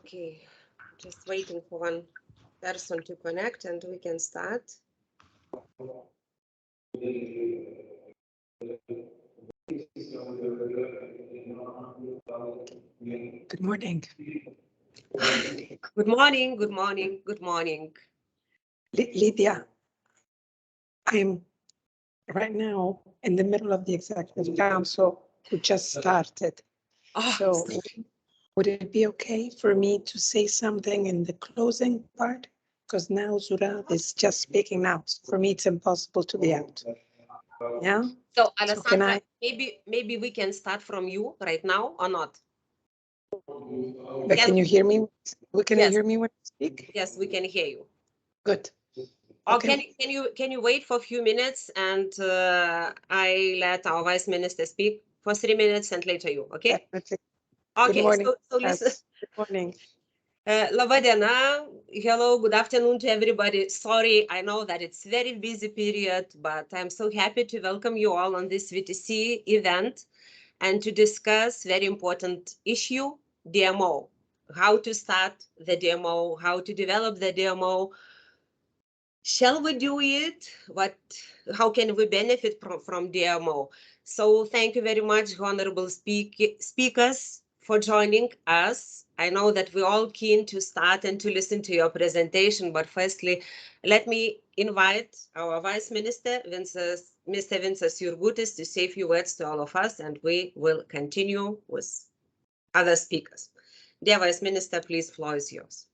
Okay, just waiting for one person to connect and we can start. Good morning. Good morning, good morning, good morning. Lydia, I'm right now in the middle of the Executive Council who just started. Oh, So would it be okay for me to say something in the closing part? Because now Zura is just speaking now. So for me, it's impossible to be out. Yeah. so Alessandra, So maybe we can start from you right now or not? But can you hear me? Can you Yes. hear me when I speak? Yes, we can hear you. Good. Or Okay. can you wait for a few minutes and I let our Vice Minister speak for 3 minutes and later you, okay? Definitely. Okay, Good morning. so listen. Yes. Good morning. Laba diena. Hello, good afternoon to everybody. Sorry, I know that it's very busy period, but I'm so happy to welcome you all on this VTC event and to discuss very important issue, DMO. How to start the DMO, how to develop the DMO. Shall we do it? How can we benefit from DMO? So thank you very much, honorable speakers, for joining us. I know that we're all keen to start and to listen to your presentation, but firstly, let me invite our Vice Minister, Mr. Vincas Jurgutis, to say a few words to all of us, and we will continue with other speakers. Dear Vice Minister, please, floor is yours.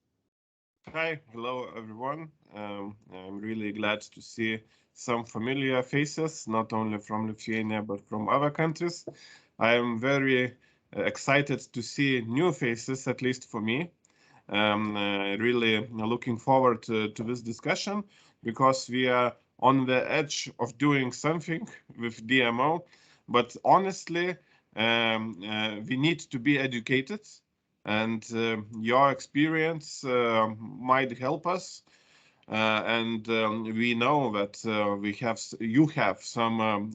Hi, hello everyone. I'm really glad to see some familiar faces, not only from Lithuania, but from other countries. I am very excited to see new faces, at least for me. Really looking forward to this discussion because we are on the edge of doing something with DMO. But honestly, we need to be educated. And your experience might help us. And we know that you have some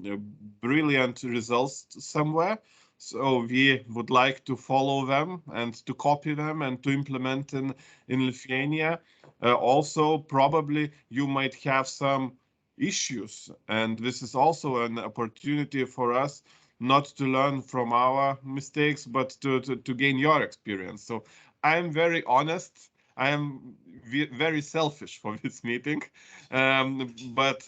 brilliant results somewhere. So we would like to follow them and to copy them and to implement in Lithuania. Also, probably you might have some issues. And this is also an opportunity for us not to learn from our mistakes, but to gain your experience. So I'm very honest. I am very selfish for this meeting, but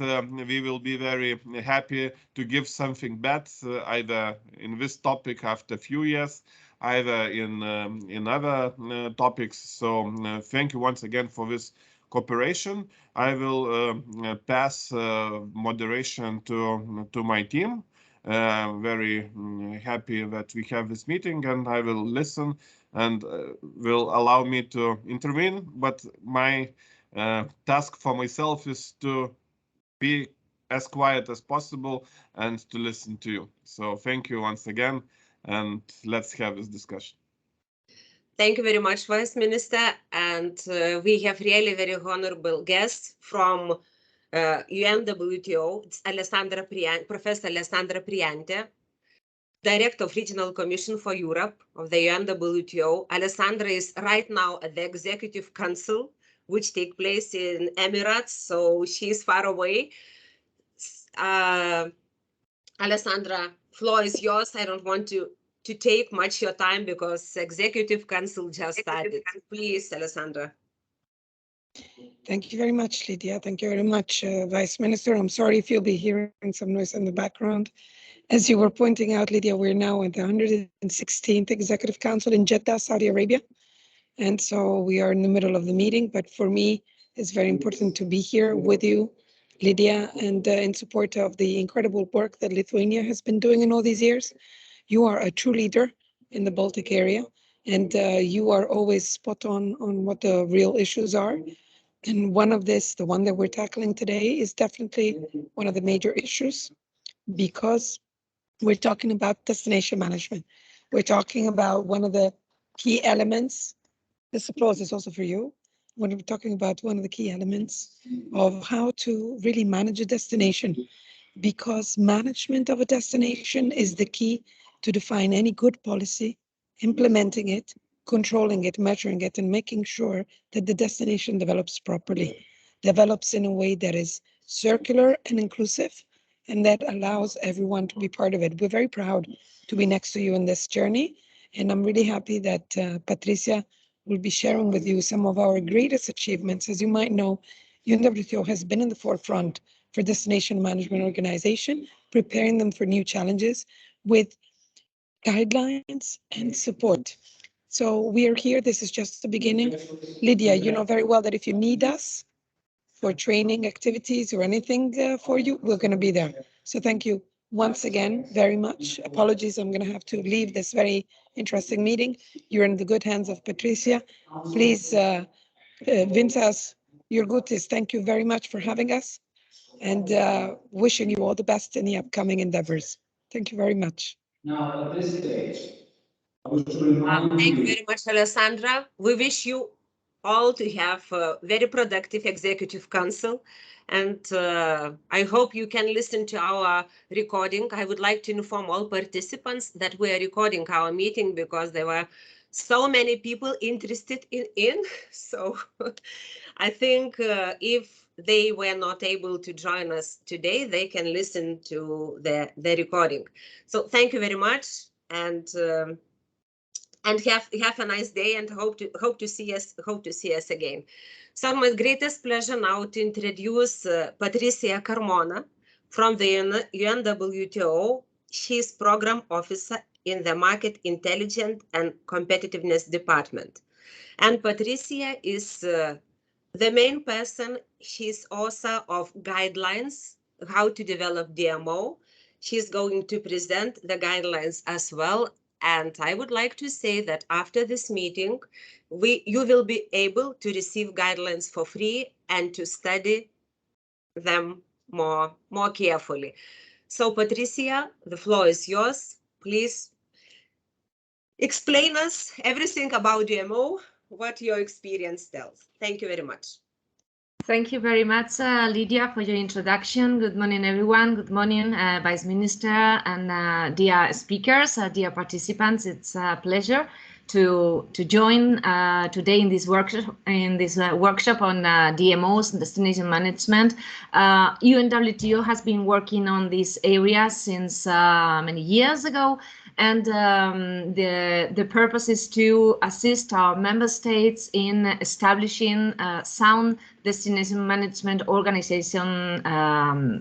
we will be very happy to give something back, either in this topic after a few years, either in other topics. So thank you once again for this cooperation. I will pass moderation to my team. Very happy that we have this meeting, and I will listen and will allow me to intervene. But my task for myself is to be as quiet as possible and to listen to you. So thank you once again, and let's have this discussion. Thank you very much, Vice Minister. And we have really very honorable guests from UNWTO. It's Professor Alessandra Priante, Director of Regional Commission for Europe of the UNWTO. Alessandra is right now at the Executive Council, which takes place in Emirates, so she's far away. Alessandra, floor is yours. I don't want to take much your time because Executive Council just started. Please, Alessandra. Thank you very much, Lydia. Thank you very much, Vice Minister. I'm sorry if you'll be hearing some noise in the background. As you were pointing out, Lydia, we're now at the 116th Executive Council in Jeddah, Saudi Arabia. And so we are in the middle of the meeting, but for me, it's very important to be here with you, Lydia, and in support of the incredible work that Lithuania has been doing in all these years. You are a true leader in the Baltic area, and you are always spot on what the real issues are. And one of this, the one that we're tackling today, is definitely one of the major issues because we're talking about destination management. We're talking about one of the key elements. This applause is also for you. When we're talking about one of the key elements of how to really manage a destination, because management of a destination is the key to define any good policy, implementing it, controlling it, measuring it, and making sure that the destination develops properly, develops in a way that is circular and inclusive, and that allows everyone to be part of it. We're very proud to be next to you in this journey, and I'm really happy that Patricia will be sharing with you some of our greatest achievements. As you might know, UNWTO has been in the forefront for destination management organization, preparing them for new challenges with guidelines and support. So we are here. This is just the beginning. Lydia, you know very well that if you need us for training activities or anything for you, we're going to be there. So thank you once again very much. Apologies, I'm going to have to leave this very interesting meeting. You're in the good hands of Patricia. Please, Vincas, Jurgutis, thank you very much for having us, and wishing you all the best in the upcoming endeavors. Thank you very much. Now, at this stage, Thank you very much, Alessandra. We wish you all to have a very productive executive council, and I hope you can listen to our recording. I would like to inform all participants that we are recording our meeting because there were so many people interested in. So I think if they were not able to join us today, they can listen to the recording. So thank you very much, and have a nice day, and hope to see us again. So my greatest pleasure now to introduce Patricia Carmona from the UNWTO. She's program officer in the Market Intelligence and Competitiveness Department. And Patricia is the main person. She's author of guidelines, how to develop DMO. She's going to present the guidelines as well. And I would like to say that after this meeting, you will be able to receive guidelines for free and to study them more carefully. So Patricia, the floor is yours. Please explain us everything about DMO, what your experience tells. Thank you very much. Thank you very much, Lydia, for your introduction. Good morning, everyone. Good morning, Vice Minister and dear speakers, dear participants. It's a pleasure to join today in this workshop on DMOs, destination management. UNWTO has been working on this area since many years ago. And the purpose is to assist our member states in establishing sound destination management organization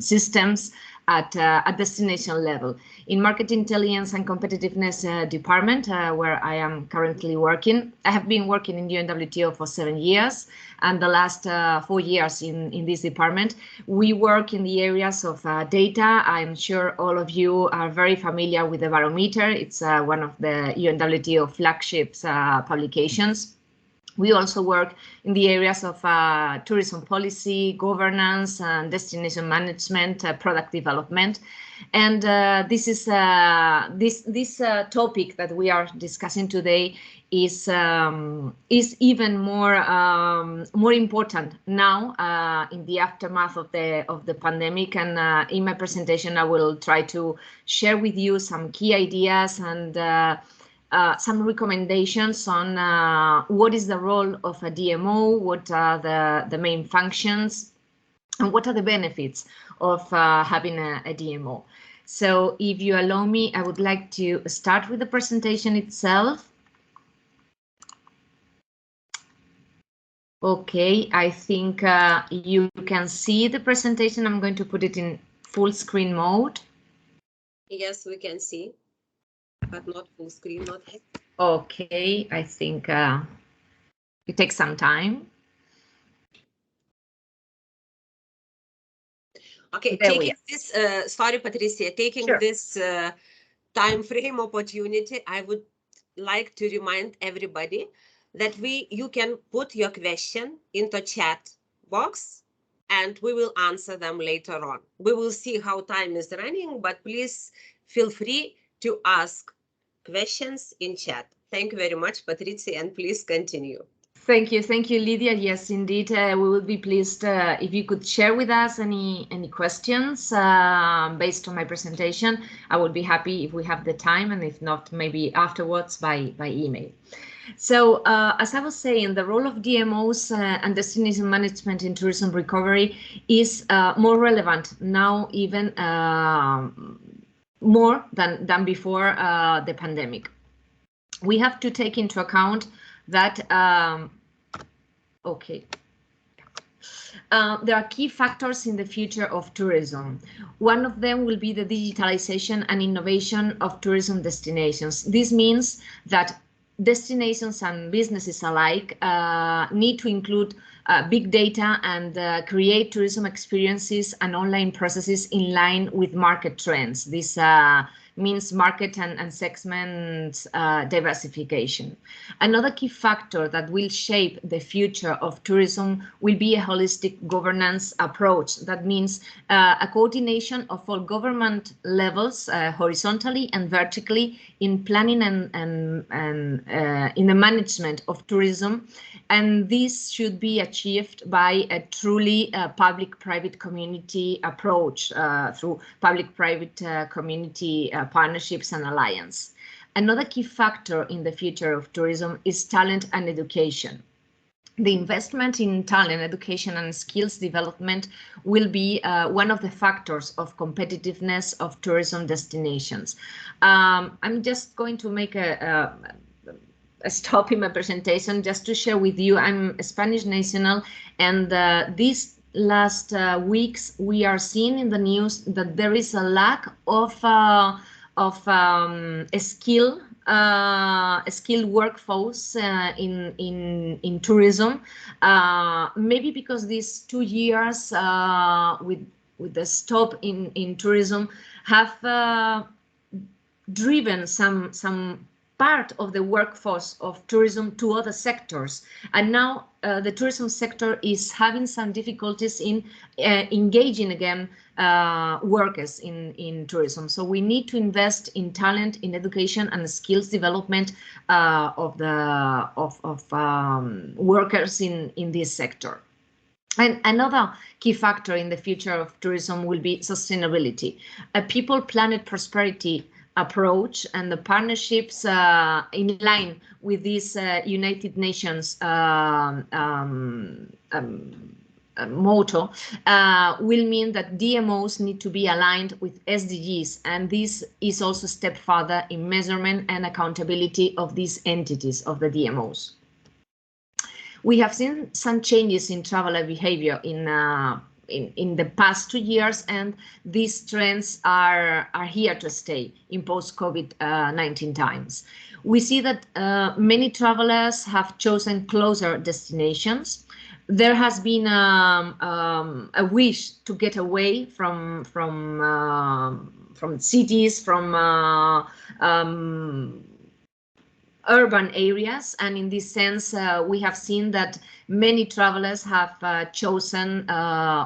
systems at destination level. In Market Intelligence and Competitiveness Department, where I am currently working, I have been working in UNWTO for 7 years, and the last 4 years in this department. We work in the areas of data. I'm sure all of you are very familiar with the barometer. It's one of the UNWTO flagships publications. We also work in the areas of tourism policy, governance, and destination management, product development. And this is this topic that we are discussing today is even more important now in the aftermath of the pandemic. And in my presentation, I will try to share with you some key ideas and some recommendations on what is the role of a DMO, what are the main functions, and what are the benefits of having a DMO. So if you allow me, I would like to start with the presentation itself. Okay, I think you can see the presentation. I'm going to put it in full screen mode. Yes, we can see, but not full screen, not yet. Okay, I think it takes some time. Okay, taking this, sorry, Patricia, taking Sure. this time frame opportunity, I would like to remind everybody that you can put your question into chat box and we will answer them later on. We will see how time is running, but please feel free to ask questions in chat. Thank you very much, Patricia, and please continue. Thank you, Lydia. Yes, indeed, we would be pleased if you could share with us any questions based on my presentation. I would be happy if we have the time, and if not, maybe afterwards by email. So, as I was saying, the role of DMOs and destination management in tourism recovery is more relevant now, even more than before the pandemic. We have to take into account that there are key factors in the future of tourism. One of them will be the digitalization and innovation of tourism destinations. This means that destinations and businesses alike need to include big data and create tourism experiences and online processes in line with market trends. This means market and segment diversification. Another key factor that will shape the future of tourism will be a holistic governance approach. That means a coordination of all government levels, horizontally and vertically, in planning and in the management of tourism. And this should be achieved by a truly public-private community approach through public-private community partnerships and alliance. Another key factor in the future of tourism is talent and education. The investment in talent, education, and skills development will be one of the factors of competitiveness of tourism destinations. I'm just going to make a stop in my presentation just to share with you. I'm a Spanish national, and these last weeks we are seeing in the news that there is a lack of a skilled workforce in tourism. Maybe because these 2 years with the stop in tourism have driven some part of the workforce of tourism to other sectors, and now the tourism sector is having some difficulties in engaging again workers in tourism. So we need to invest in talent, in education, and skills development of workers in this sector. And another key factor in the future of tourism will be sustainability, a people, planet, prosperity approach, and the partnerships in line with this United Nations motto will mean that DMOs need to be aligned with SDGs, and this is also a step further in measurement and accountability of these entities of the DMOs. We have seen some changes in traveler behavior in the past 2 years, and these trends are here to stay in post-COVID-19 times. We see that many travelers have chosen closer destinations. There has been a wish to get away from cities, from urban areas, and in this sense we have seen that many travelers have chosen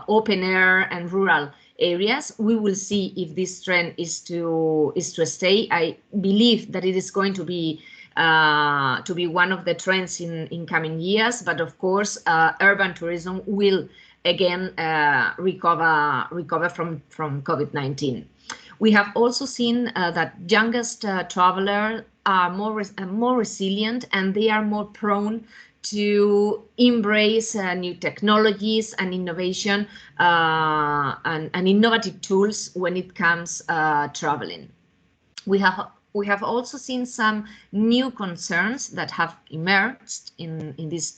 open air and rural areas. We will see if this trend is to stay. I believe that it is going to be one of the trends in coming years, but of course urban tourism will again recover from COVID-19. We have also seen that youngest travelers are more resilient, and they are more prone to embrace new technologies and innovation and innovative tools when it comes traveling. We have also seen some new concerns that have emerged in these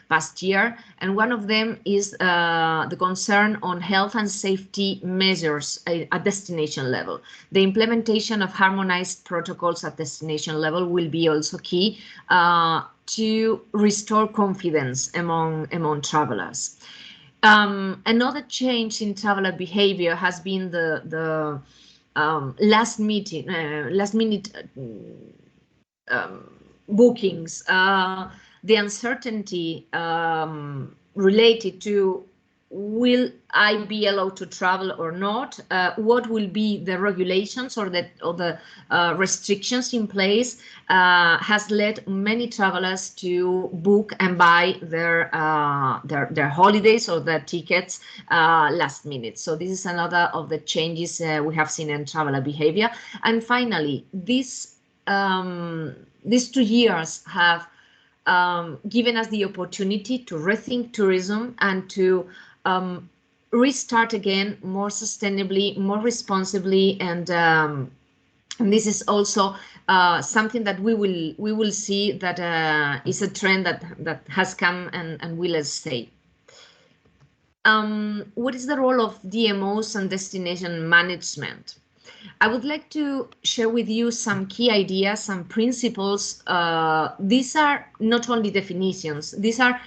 past years, and one of them is the concern on health and safety measures at destination level. The implementation of harmonized protocols at destination level will be also key to restore confidence among travelers. Another change in traveler behavior has been the last minute bookings, the uncertainty related to will I be allowed to travel or not? What will be the regulations or the restrictions in place has led many travelers to book and buy their holidays or their tickets last minute. So this is another of the changes we have seen in traveler behavior. And finally, these 2 years have given us the opportunity to rethink tourism and to restart again more sustainably, more responsibly, and this is also something that we will see that is a trend that has come and will stay. What is the role of DMOs and destination management? I would like to share with you some key ideas, some principles. These are not only definitions, these are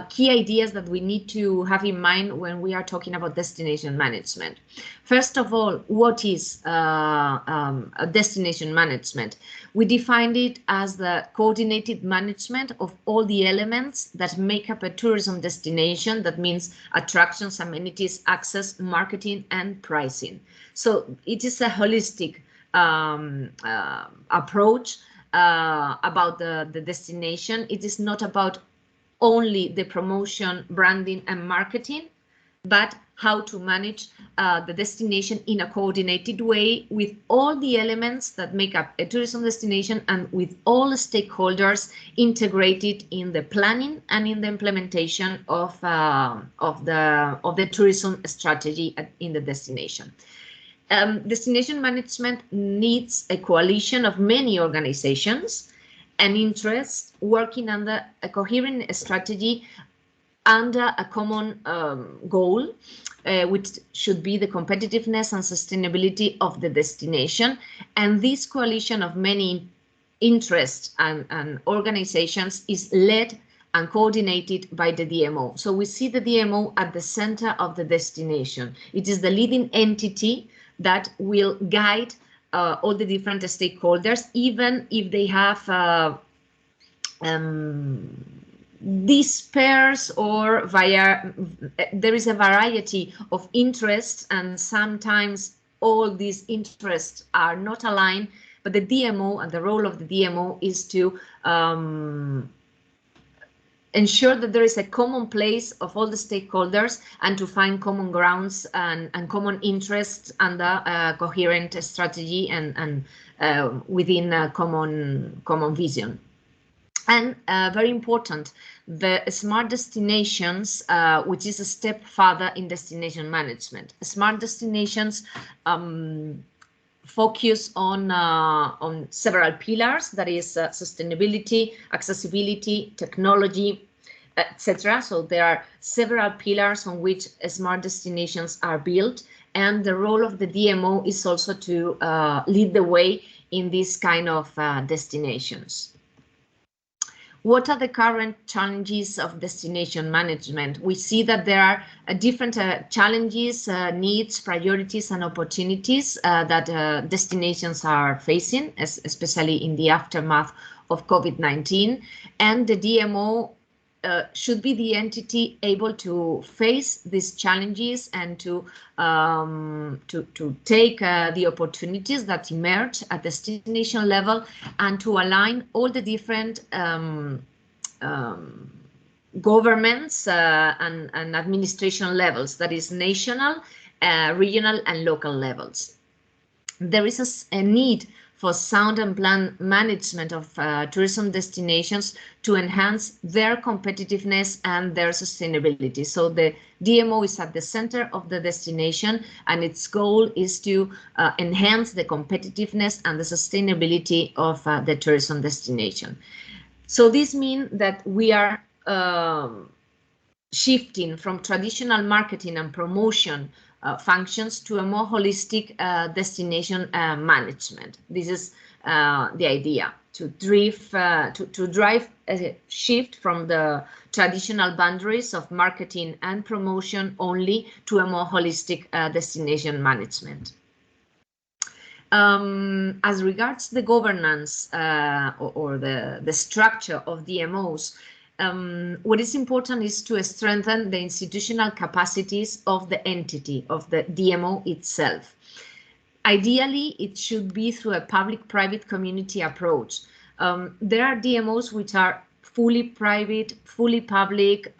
key ideas that we need to have in mind when we are talking about destination management. First of all, what is a destination management? We defined it as the coordinated management of all the elements that make up a tourism destination. That means attractions, amenities, access, marketing, and pricing. So it is a holistic approach about the destination. It is not about only the promotion, branding, and marketing, but how to manage the destination in a coordinated way with all the elements that make up a tourism destination and with all the stakeholders integrated in the planning and in the implementation of the tourism strategy in the destination. Destination management needs a coalition of many organizations and interests working under a coherent strategy under a common goal, which should be the competitiveness and sustainability of the destination. And this coalition of many interests and organizations is led and coordinated by the DMO. So we see the DMO at the center of the destination. It is the leading entity that will guide all the different stakeholders, even if they have disperse or there is a variety of interests, and sometimes all these interests are not aligned, but the DMO and the role of the DMO is to ensure that there is a common place of all the stakeholders and to find common grounds and common interests under a coherent strategy and within a common vision. And very important, the smart destinations, which is a step further in destination management. Smart destinations focus on several pillars, that is sustainability, accessibility, technology, etc. So there are several pillars on which smart destinations are built, and the role of the DMO is also to lead the way in these kind of destinations. What are the current challenges of destination management? We see that there are different challenges, needs, priorities, and opportunities that destinations are facing, especially in the aftermath of COVID-19. And the DMO should be the entity able to face these challenges and to take the opportunities that emerge at destination level and to align all the different governments and administration levels, that is national, regional, and local levels. There is a need for sound and planned management of tourism destinations to enhance their competitiveness and their sustainability. So the DMO is at the center of the destination, and its goal is to enhance the competitiveness and the sustainability of the tourism destination. So this means that we are shifting from traditional marketing and promotion functions to a more holistic destination management. This is the idea, to drive a shift from the traditional boundaries of marketing and promotion only to a more holistic destination management. As regards the governance or the structure of DMOs, what is important is to strengthen the institutional capacities of the entity, of the DMO itself. Ideally, it should be through a public-private community approach. There are DMOs which are fully private, fully public.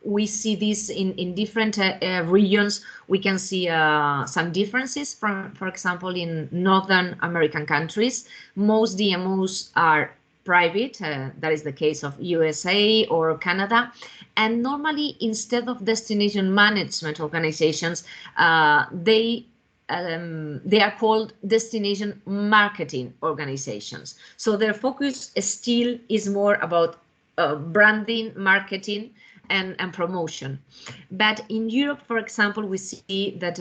We see this in different regions. We can see some differences for example, in Northern American countries. Most DMOs are private. That is the case of USA or Canada. And normally, instead of destination management organizations, they are called destination marketing organizations. So their focus still is more about branding, marketing, and promotion. But in Europe, for example, we see that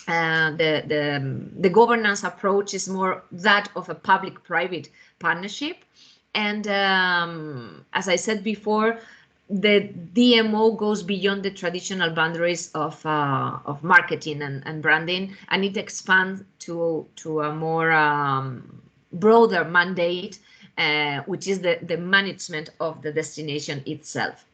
the governance approach is more that of a public-private partnership. And as I said before, the DMO goes beyond the traditional boundaries of marketing and branding, and it expands to a more broader mandate, which is the management of the destination itself.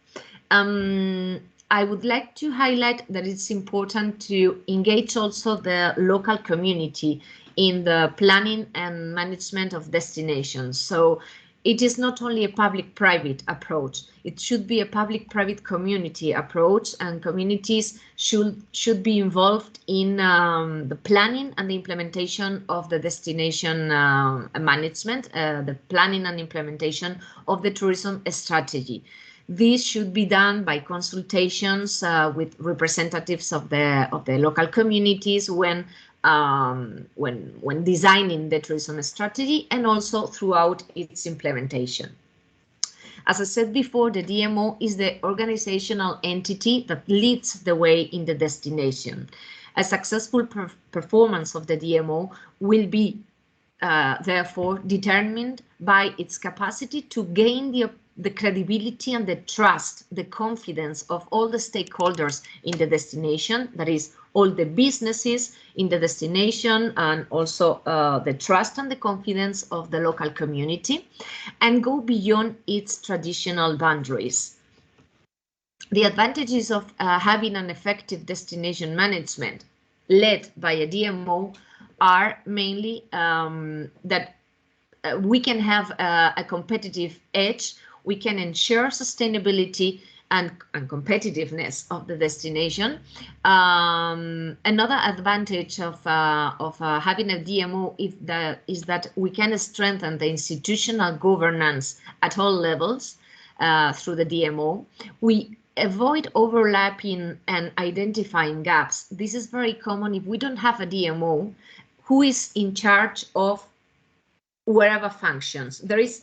I would like to highlight that it's important to engage also the local community in the planning and management of destinations. So it is not only a public-private approach, it should be a public-private community approach, and communities should be involved in the planning and the implementation of the destination management, the planning and implementation of the tourism strategy. This should be done by consultations with representatives of the local communities when designing the tourism strategy, and also throughout its implementation. As I said before, the DMO is the organizational entity that leads the way in the destination. A successful performance of the DMO will be therefore determined by its capacity to gain the credibility and the trust, the confidence of all the stakeholders in the destination, that is, all the businesses in the destination, and also the trust and the confidence of the local community, and go beyond its traditional boundaries. The advantages of having an effective destination management led by a DMO are mainly that we can have a competitive edge. We can ensure sustainability and competitiveness of the destination. Another advantage of having a DMO is that we can strengthen the institutional governance at all levels through the DMO. We avoid overlapping and identifying gaps. This is very common. If we don't have a DMO, who is in charge of wherever functions? There is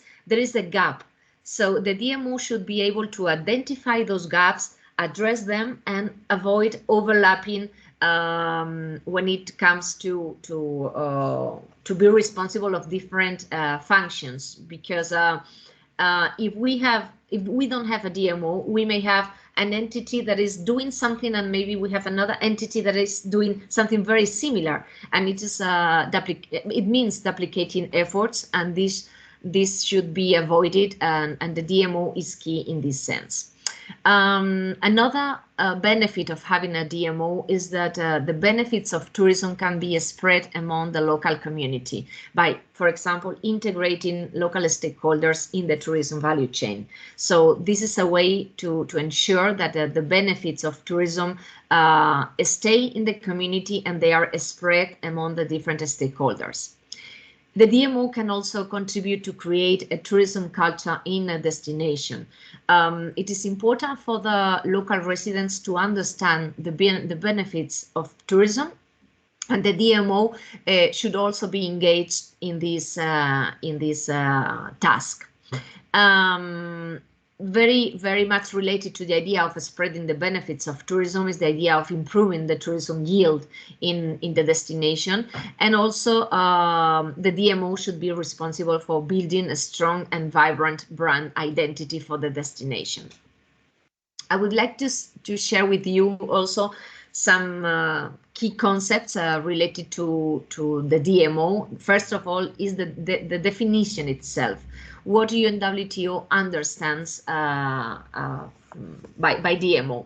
a gap. So the DMO should be able to identify those gaps, address them, and avoid overlapping when it comes to be responsible of different functions. Because if we don't have a DMO, we may have an entity that is doing something, and maybe we have another entity that is doing something very similar, and it is it means duplicating efforts, and this should be avoided, and the DMO is key in this sense. Another benefit of having a DMO is that the benefits of tourism can be spread among the local community by, for example, integrating local stakeholders in the tourism value chain. So this is a way to ensure that the benefits of tourism stay in the community and they are spread among the different stakeholders. The DMO can also contribute to create a tourism culture in a destination. It is important for the local residents to understand the benefits of tourism, and the DMO should also be engaged in this task. Very, very much related to the idea of spreading the benefits of tourism is the idea of improving the tourism yield in the destination. And also the DMO should be responsible for building a strong and vibrant brand identity for the destination. I would like to share with you also some key concepts related to the DMO. First of all is the definition itself. What UNWTO understands by DMO.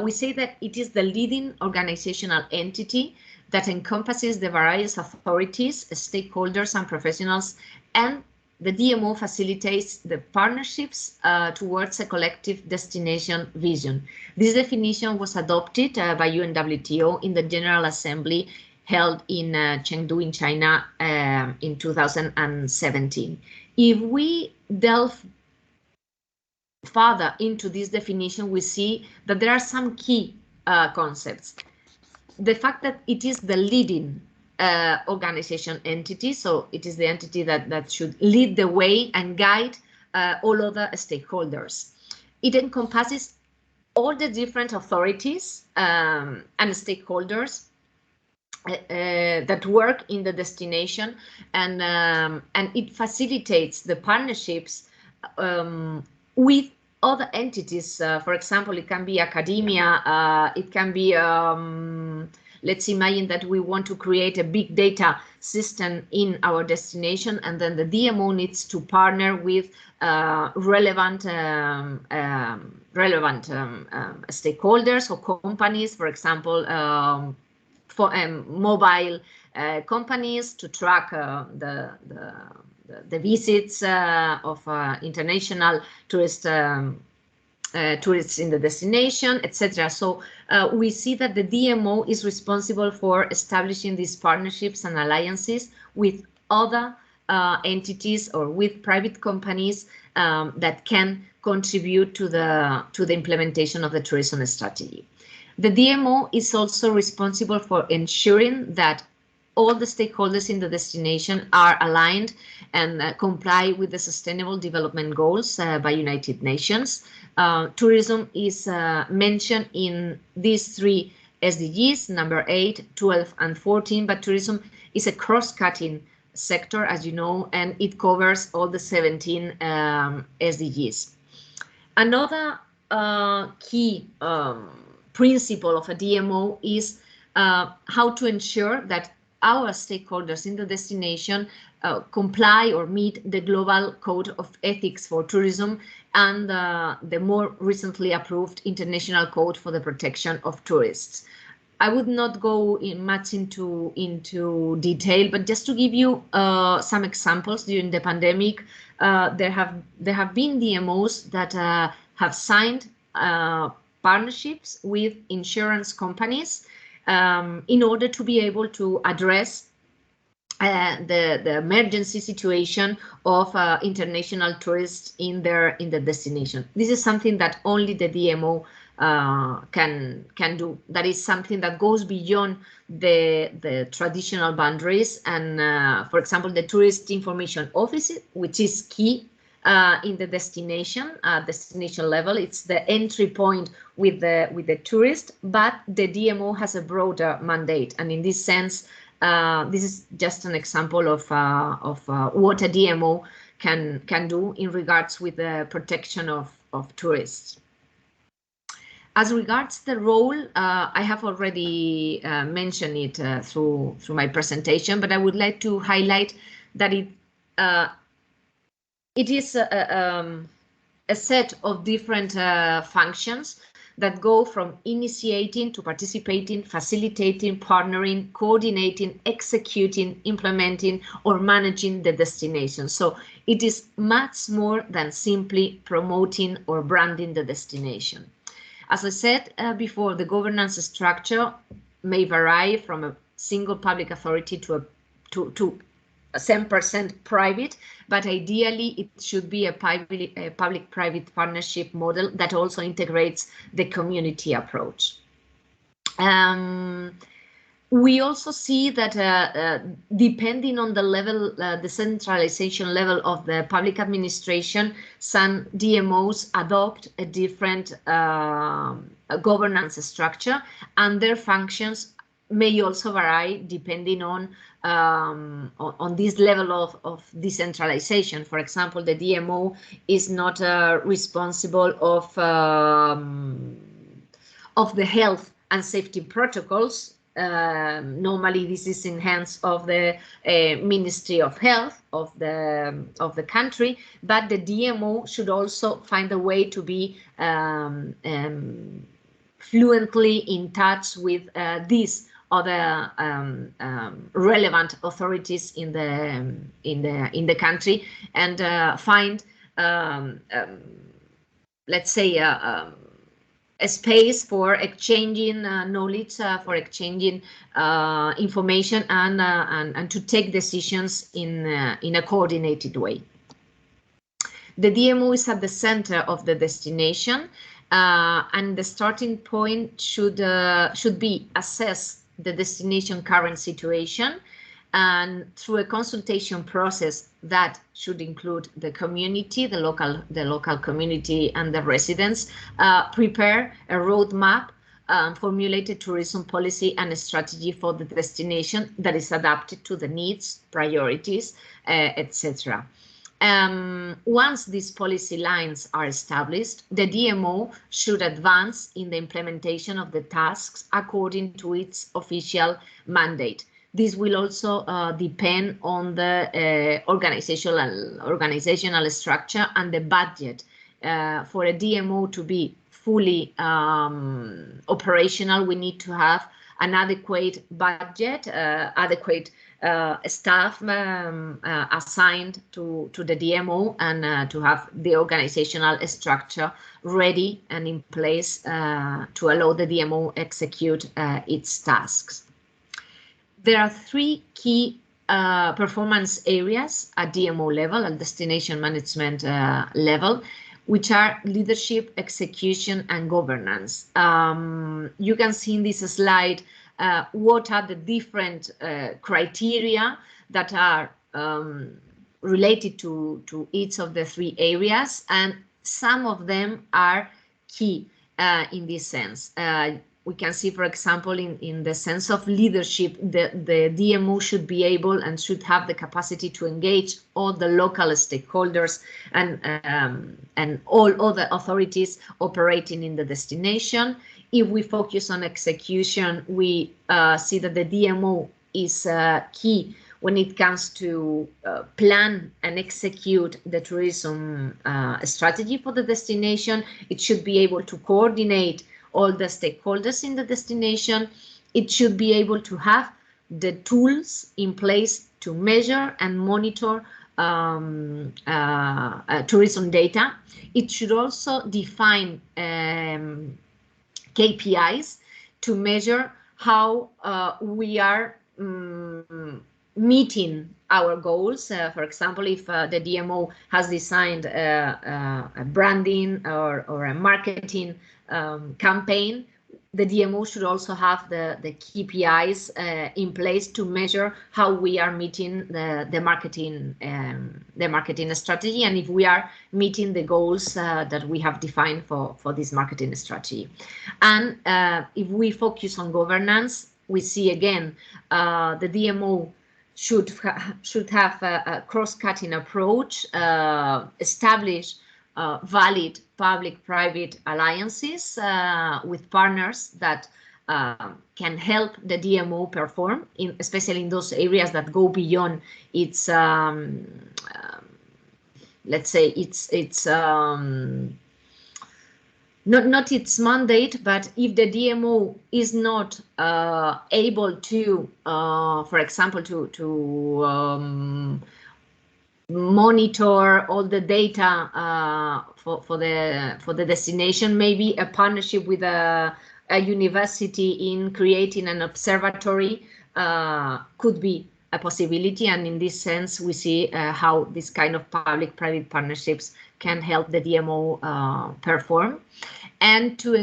We say that it is the leading organizational entity that encompasses the various authorities, stakeholders, and professionals, and the DMO facilitates the partnerships towards a collective destination vision. This definition was adopted by UNWTO in the General Assembly held in Chengdu in China in 2017. If we delve further into this definition, we see that there are some key concepts. The fact that it is the leading organization entity, so it is the entity that should lead the way and guide all other stakeholders. It encompasses all the different authorities and stakeholders that work in the destination, and it facilitates the partnerships with other entities. For example, it can be academia, it can be let's imagine that we want to create a big data system in our destination, and then the DMO needs to partner with relevant stakeholders or companies, for example, for mobile companies to track the visits of international tourists in the destination, etc. So we see that the DMO is responsible for establishing these partnerships and alliances with other entities or with private companies that can contribute to the implementation of the tourism strategy. The DMO is also responsible for ensuring that all the stakeholders in the destination are aligned and comply with the Sustainable Development Goals by United Nations. Tourism is mentioned in these 3 SDGs, number 8, 12, and 14, but tourism is a cross-cutting sector, as you know, and it covers all the 17 SDGs. Another key principle of a DMO is how to ensure that our stakeholders in the destination comply or meet the Global Code of Ethics for Tourism and the more recently approved International Code for the Protection of Tourists. I would not go much into detail, but just to give you some examples, during the pandemic, there have been DMOs that have signed partnerships with insurance companies in order to be able to address the emergency situation of international tourists in the destination. This is something that only the DMO can do. That is something that goes beyond the traditional boundaries. And for example, the Tourist Information Office, which is key in the destination level, it's the entry point with the tourist, but the DMO has a broader mandate. And in this sense, this is just an example of what a DMO can do in regards with the protection of tourists. As regards the role, I have already mentioned it through my presentation, but I would like to highlight that it is a set of different functions that go from initiating to participating, facilitating, partnering, coordinating, executing, implementing, or managing the destination. So it is much more than simply promoting or branding the destination. As I said before, the governance structure may vary from a single public authority to a 10% private, but ideally it should be a public-private partnership model that also integrates the community approach. We also see that depending on the level, the centralization level of the public administration, some DMOs adopt a different governance structure, and their functions may also vary depending on this level of decentralization. For example, the DMO is not responsible of the health and safety protocols. Normally, this is in hands of the Ministry of Health of the country, but the DMO should also find a way to be fluently in touch with these other relevant authorities in the country, and find let's say a space for exchanging knowledge, for exchanging information, and to take decisions in a coordinated way. The DMO is at the center of the destination, and the starting point should be assess the destination current situation, and through a consultation process that should include the community, the local community and the residents, prepare a roadmap, formulated tourism policy and a strategy for the destination that is adapted to the needs, priorities, etc. Once these policy lines are established, the DMO should advance in the implementation of the tasks according to its official mandate. This will also depend on the organizational structure and the budget. For a DMO to be fully operational, we need to have an adequate budget, adequate staff assigned to the DMO, and to have the organizational structure ready and in place to allow the DMO execute its tasks. There are three key performance areas at DMO level, at destination management level, which are leadership, execution, and governance. You can see in this slide what are the different criteria that are related to each of the three areas, and some of them are key in this sense. We can see, for example, in the sense of leadership, the DMO should be able and should have the capacity to engage all the local stakeholders and all other authorities operating in the destination. If we focus on execution, we see that the DMO is key when it comes to plan and execute the tourism strategy for the destination. It should be able to coordinate all the stakeholders in the destination. It should be able to have the tools in place to measure and monitor tourism data. It should also define KPIs to measure how we are meeting our goals. For example, if the DMO has designed a branding or a marketing campaign, the DMO should also have the KPIs in place to measure how we are meeting the marketing strategy, and if we are meeting the goals that we have defined for this marketing strategy. And if we focus on governance, we see again the DMO should have a cross-cutting approach, establish valid public-private alliances with partners that can help the DMO perform, especially in those areas that go beyond its, let's say, its not its mandate, but if the DMO is not able to, for example, to monitor all the data for the destination, maybe a partnership with a university in creating an observatory could be a possibility. And in this sense, we see how this kind of public-private partnerships can help the DMO perform, and to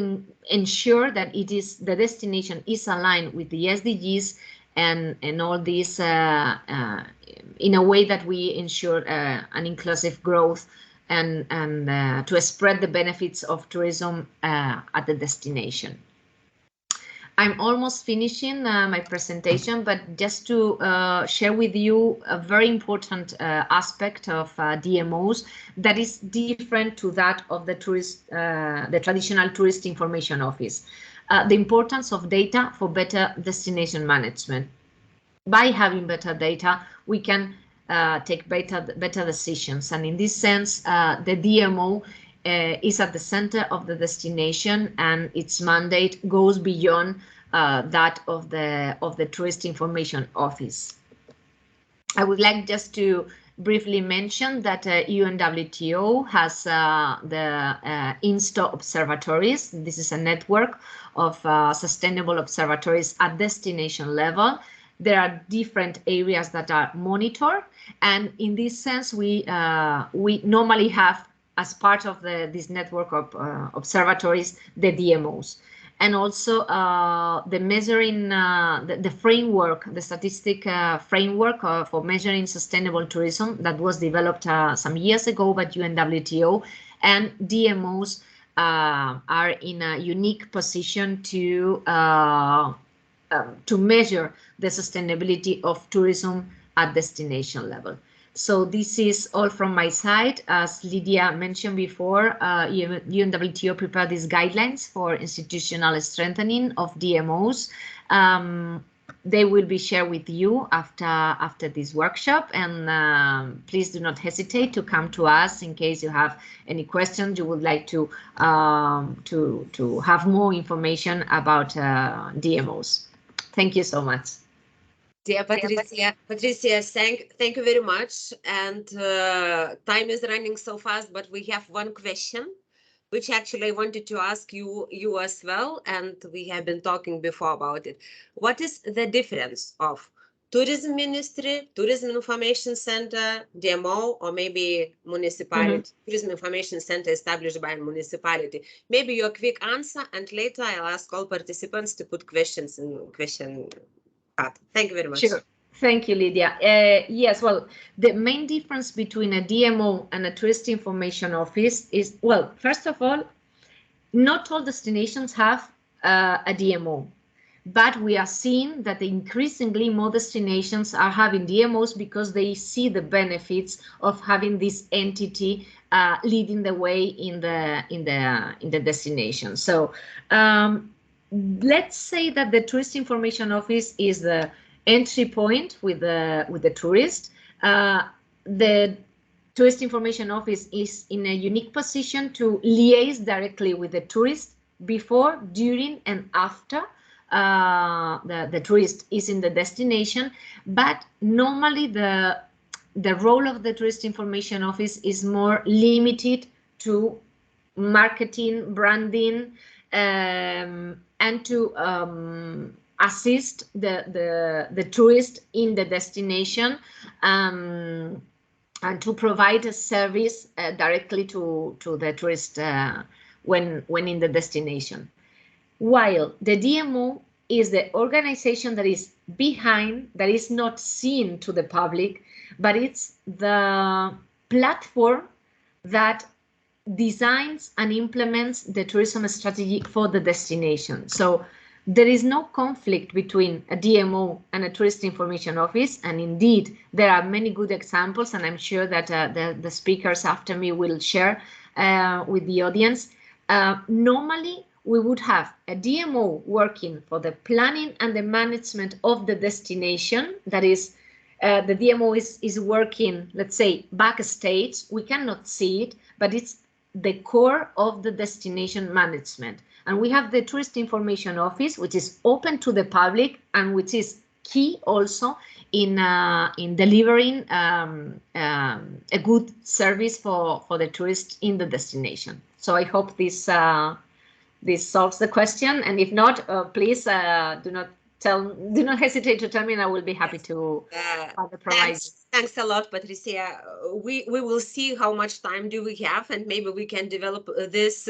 ensure that the destination is aligned with the SDGs and all this in a way that we ensure an inclusive growth and to spread the benefits of tourism at the destination. I'm almost finishing my presentation, but just to share with you a very important aspect of DMOs that is different to that of the traditional tourist information office. the importance of data for better destination management. By having better data, we can take better decisions. And in this sense, the DMO is at the center of the destination, and its mandate goes beyond that of the Tourist Information Office. I would like just to briefly mention that UNWTO has the INSTO observatories. This is a network of sustainable observatories at destination level. There are different areas that are monitored, and in this sense, we normally have, as part of this network of observatories, the DMOs, and also the measuring, the framework, the statistic framework for measuring sustainable tourism that was developed some years ago by UNWTO, and DMOs are in a unique position to measure the sustainability of tourism at destination level. So this is all from my side. As Lydia mentioned before, UNWTO prepared these guidelines for institutional strengthening of DMOs. They will be shared with you after this workshop, and please do not hesitate to come to us in case you have any questions you would like to have more information about DMOs. Thank you so much. Dear Patricia, thank you very much. And time is running so fast, but we have one question, which actually I wanted to ask you as well, and we have been talking before about it. What is the difference of Tourism Ministry, Tourism Information Center, DMO, or maybe municipality, Tourism Information Center established by a municipality? Maybe your quick answer, and later I'll ask all participants to put questions in question. Thank you very much. Sure. Thank you, Lydia. Yes, well, the main difference between a DMO and a Tourist Information Office is, well, first of all, not all destinations have a DMO, but we are seeing that increasingly more destinations are having DMOs because they see the benefits of having this entity leading the way in the destination. So let's say that the Tourist Information Office is the entry point with the tourist. The Tourist Information Office is in a unique position to liaise directly with the tourist before, during, and after the tourist is in the destination. But normally the role of the Tourist Information Office is more limited to marketing, branding, and to assist the tourist in the destination, and to provide a service directly to the tourist when in the destination. While the DMO is the organization that is behind, that is not seen to the public, but it's the platform that designs and implements the tourism strategy for the destination. So there is no conflict between a DMO and a Tourist Information Office, and indeed there are many good examples, and I'm sure that the speakers after me will share with the audience. Normally we would have a DMO working for the planning and the management of the destination. That is, the DMO is working, let's say, backstage. We cannot see it, but it's the core of the destination management. And we have the Tourist Information Office, which is open to the public and which is key also in delivering a good service for the tourist in the destination. So I hope this solves the question, and if not, please do not hesitate to tell me, and I will be happy to provide. Thanks a lot, Patricia. We will see how much time do we have, and maybe we can develop this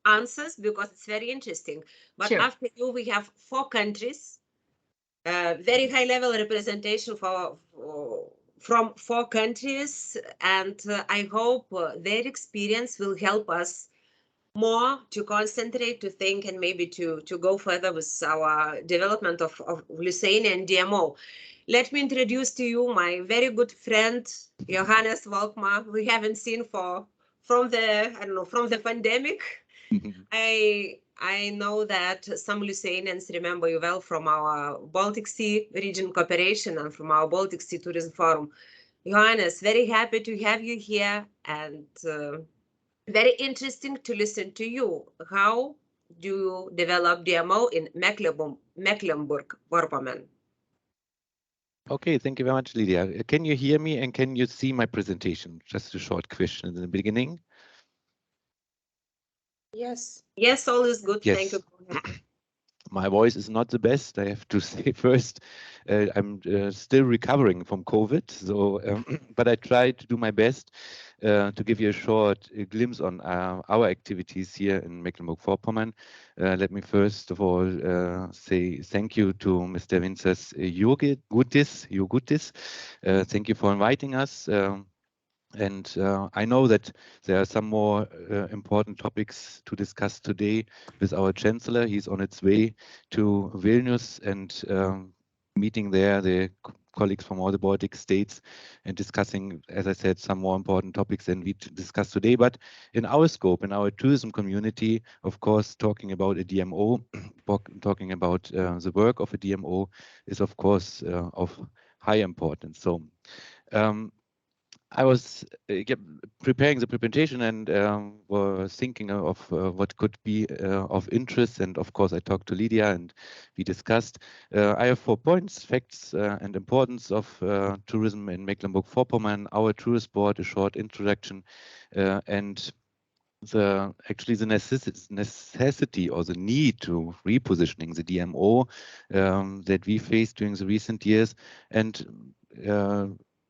answers, because it's very interesting. But sure. After you, we have 4 countries, very high level representation from 4 countries, and I hope their experience will help us more to concentrate, to think, and maybe to go further with our development of Lithuanian DMO. Let me introduce to you my very good friend, Johannes Volkmar. We haven't seen from the pandemic. I know that some Lithuanians remember you well from our Baltic Sea region cooperation and from our Baltic Sea Tourism Forum. Johannes, very happy to have you here, and very interesting to listen to you. How do you develop DMO in Mecklenburg-Vorpommern? Okay, thank you very much, Lydia. Can you hear me and can you see my presentation? Just a short question in the beginning. Yes. Yes, all is good. Yes. Thank you. My voice is not the best, I have to say first. I'm still recovering from COVID, so but I try to do my best to give you a short glimpse on our activities here in Mecklenburg-Vorpommern. Let me first of all say thank you to Mr. Vincas Jurgutis. Thank you for inviting us. And I know that there are some more important topics to discuss today with our Chancellor. He's on its way to Vilnius and meeting there the colleagues from all the Baltic states and discussing, as I said, some more important topics than we discussed today. But in our scope, in our tourism community, of course, talking about a DMO, talking about the work of a DMO is, of course, of high importance. So I was preparing the presentation and was thinking of what could be of interest. And of course, I talked to Lydia and we discussed. I have 4 points, facts and importance of tourism in Mecklenburg-Vorpommern, our tourist board, a short introduction, and actually the necessity or the need to repositioning the DMO that we faced during the recent years. And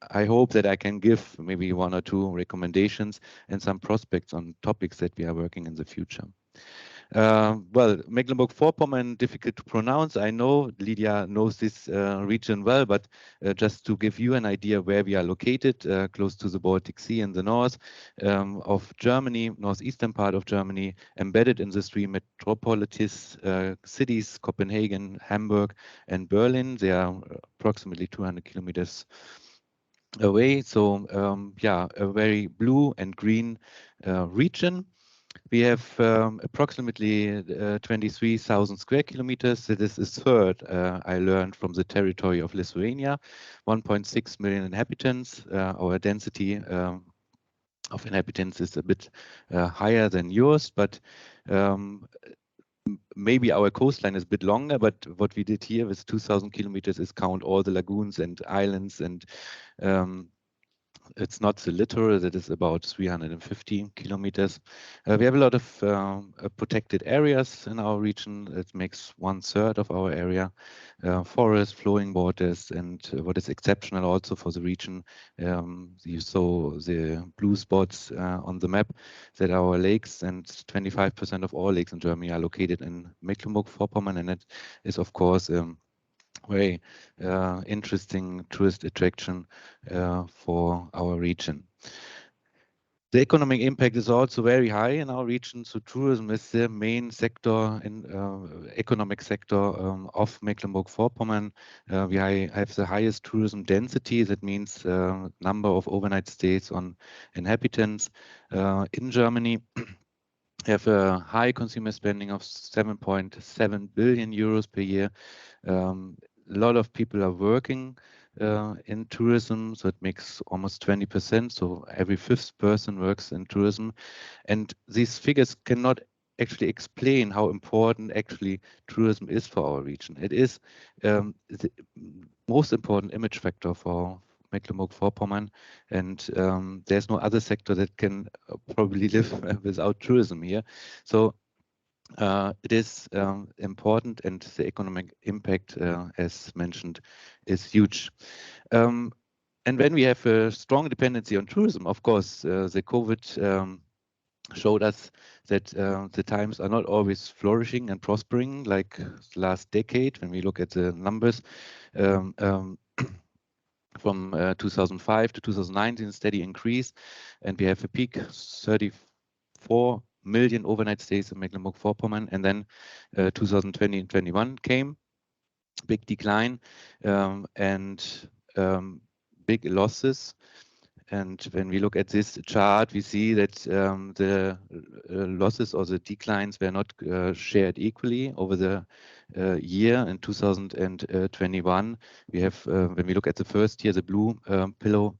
I hope that I can give maybe 1 or 2 recommendations and some prospects on topics that we are working in the future. Well, Mecklenburg-Vorpommern, difficult to pronounce. I know Lydia knows this region well, but just to give you an idea where we are located, close to the Baltic Sea in the north of Germany, northeastern part of Germany, embedded in the 3 metropolitan cities, Copenhagen, Hamburg, and Berlin. They are approximately 200 kilometers away. So yeah, a very blue and green region. We have approximately 23,000 square kilometers. This is a third, I learned, from the territory of Lithuania, 1.6 million inhabitants. Our density of inhabitants is a bit higher than yours, but maybe our coastline is a bit longer. But what we did here with 2,000 kilometers is count all the lagoons and islands, and it's not the littoral, that is about 350 kilometers. We have a lot of protected areas in our region. It makes 1/3 of our area. Forests, flowing waters, and what is exceptional also for the region, you saw the blue spots on the map, that our lakes, and 25% of all lakes in Germany are located in Mecklenburg-Vorpommern, and it is, of course, very interesting tourist attraction for our region. The economic impact is also very high in our region, so tourism is the main sector in economic sector of Mecklenburg-Vorpommern. We have the highest tourism density. That means number of overnight stays on inhabitants in Germany. We have a high consumer spending of 7.7 billion euros per year. A lot of people are working in tourism, so it makes almost 20%. So every 5th person works in tourism. And these figures cannot actually explain how important actually tourism is for our region. It is the most important image factor for Mecklenburg-Vorpommern, and there's no other sector that can probably live without tourism here. So it is important, and the economic impact, as mentioned, is huge. And when we have a strong dependency on tourism, of course, the COVID showed us that the times are not always flourishing and prospering like the last decade. When we look at the numbers from 2005 to 2019, steady increase, and we have a peak 34 million overnight stays in Mecklenburg-Vorpommern, and then 2020 and 21 came, big decline and big losses. And when we look at this chart, we see that the losses or the declines were not shared equally over the year. In 2021, we have, when we look at the first year, the blue pillar,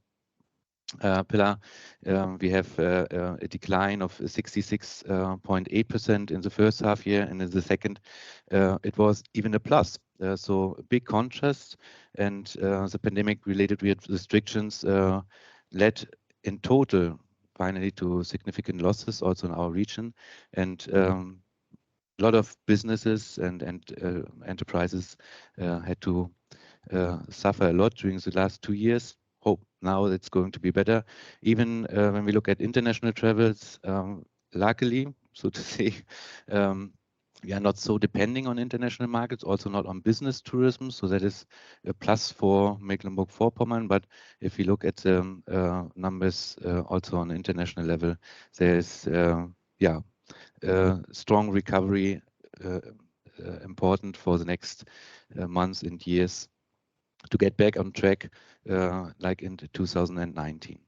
we have a decline of 66.8% in the first half year, and in the second, it was even a plus. So a big contrast, and the pandemic-related restrictions led in total finally to significant losses also in our region, and a lot of businesses and enterprises had to suffer a lot during the last 2 years. Hope now it's going to be better. Even when we look at international travels, luckily, so to say, we are not so depending on international markets, also not on business tourism. So that is a plus for Mecklenburg-Vorpommern. But if we look at the numbers also on international level, there is strong recovery important for the next months and years to get back on track like in 2019.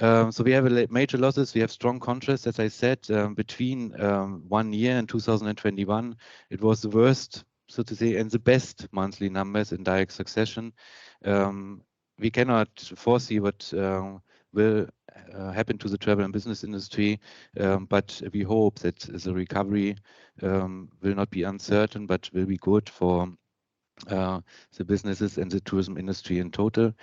So we have major losses. We have strong contrast, as I said, between 1 year and 2021. It was the worst, so to say, and the best monthly numbers in direct succession. We cannot foresee what will happen to the travel and business industry, but we hope that the recovery will not be uncertain, but will be good for the businesses and the tourism industry in total.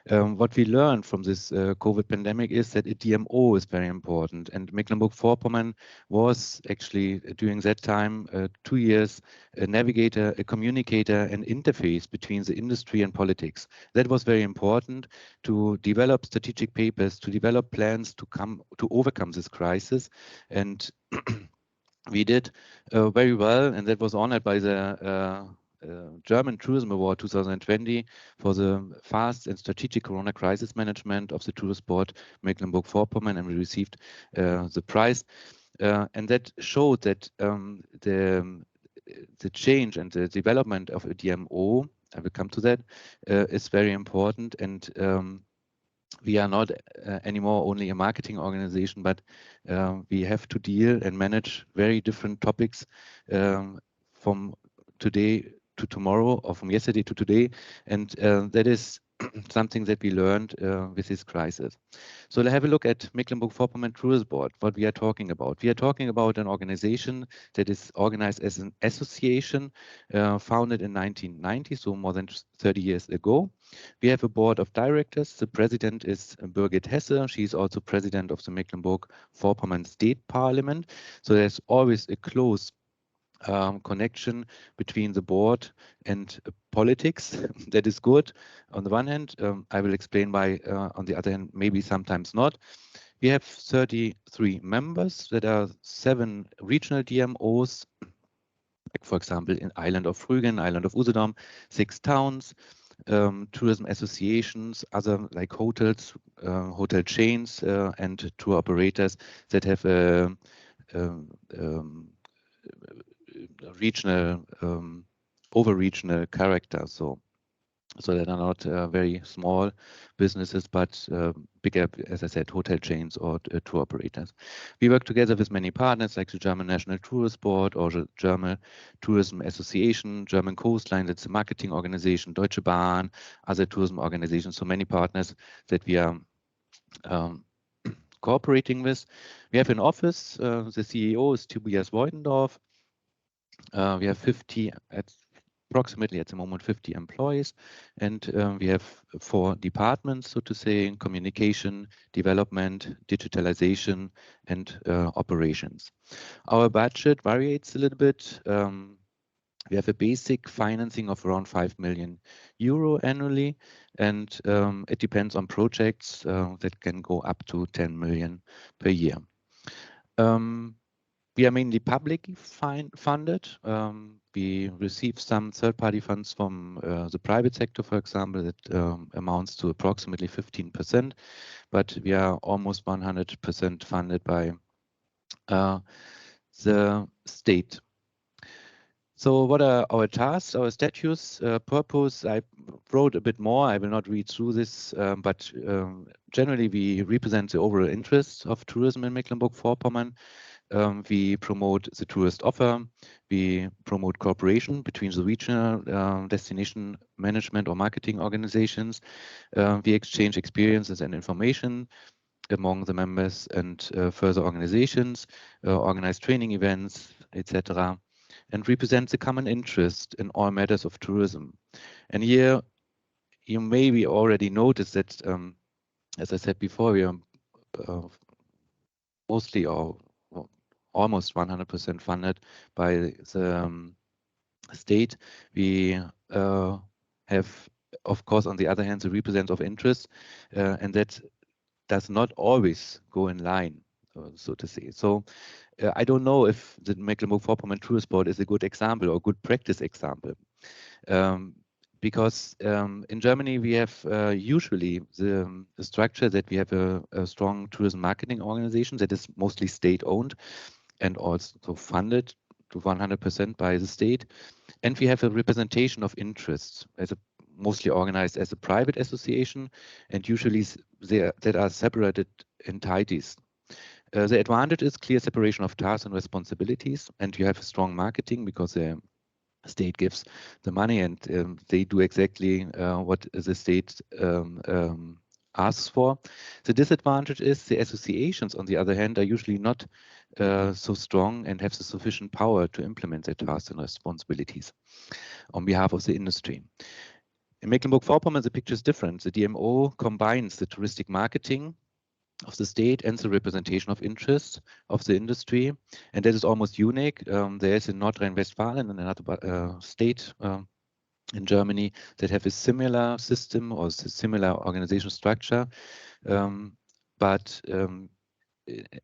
What we learned from this COVID pandemic is that a DMO is very important, and Mecklenburg-Vorpommern was actually during that time 2 years a navigator, a communicator, an interface between the industry and politics. That was very important to develop strategic papers, to develop plans to overcome this crisis, and we did very well, and that was honored by the German Tourism Award 2020 for the fast and strategic Corona crisis management of the tourist board Mecklenburg-Vorpommern, and we received the prize. And that showed that the change and the development of a DMO, I will come to that, is very important. And we are not anymore only a marketing organization, but we have to deal and manage very different topics from today to tomorrow, or from yesterday to today, and that is something that we learned with this crisis. So let's have a look at Mecklenburg-Vorpommern Tourist Board, what we are talking about. We are talking about an organization that is organized as an association founded in 1990, so more than 30 years ago. We have a board of directors. The president is Birgit Hesse. She's also president of the Mecklenburg-Vorpommern State Parliament. So there's always a close connection between the board and politics. That is good on the one hand. I will explain why on the other hand, maybe sometimes not. We have 33 members that are 7 regional DMOs, like for example in island of Rügen, island of Usedom, 6 towns, tourism associations, other like hotels, hotel chains, and tour operators that have a regional, over-regional character, so that are not very small businesses, but bigger, as I said, hotel chains or tour operators. We work together with many partners like the German National Tourist Board or the German Tourism Association, German Coastline, that's a marketing organization, Deutsche Bahn, other tourism organizations, so many partners that we are cooperating with. We have an office, the CEO is Tobias Voidendorf. We have approximately at the moment 50 employees, and we have 4 departments, so to say, in communication, development, digitalization, and operations. Our budget varies a little bit. We have a basic financing of around 5 million euro annually, and it depends on projects that can go up to 10 million per year. We are mainly publicly funded. We receive some third-party funds from the private sector, for example, that amounts to approximately 15%, but we are almost 100% funded by the state. So what are our tasks, our statutes, purpose? I wrote a bit more. I will not read through this, but generally we represent the overall interests of tourism in Mecklenburg-Vorpommern. We promote the tourist offer. We promote cooperation between the regional destination management or marketing organizations. We exchange experiences and information among the members and further organizations, organize training events, etc., and represent the common interest in all matters of tourism. And here you maybe already noticed that, as I said before, we are mostly or almost 100% funded by the state. We have, of course, on the other hand, the represent of interest, and that does not always go in line, so to say. So I don't know if the Mecklenburg-Vorpommern Tourist Board is a good example or good practice example. Because in Germany, we have usually the structure that we have a strong tourism marketing organization that is mostly state-owned and also funded to 100% by the state. And we have a representation of interests as mostly organized as a private association, and usually that are separated entities. The advantage is clear separation of tasks and responsibilities, and you have a strong marketing because the state gives the money and they do exactly what the state asks for. The disadvantage is the associations, on the other hand, are usually not so strong and have the sufficient power to implement their tasks and responsibilities on behalf of the industry. In Mecklenburg-Vorpommern, the picture is different. The DMO combines the touristic marketing of the state and the representation of interest of the industry, and that is almost unique. There is in North Rhine-Westphalia and another state in Germany that have a similar system or similar organizational structure, but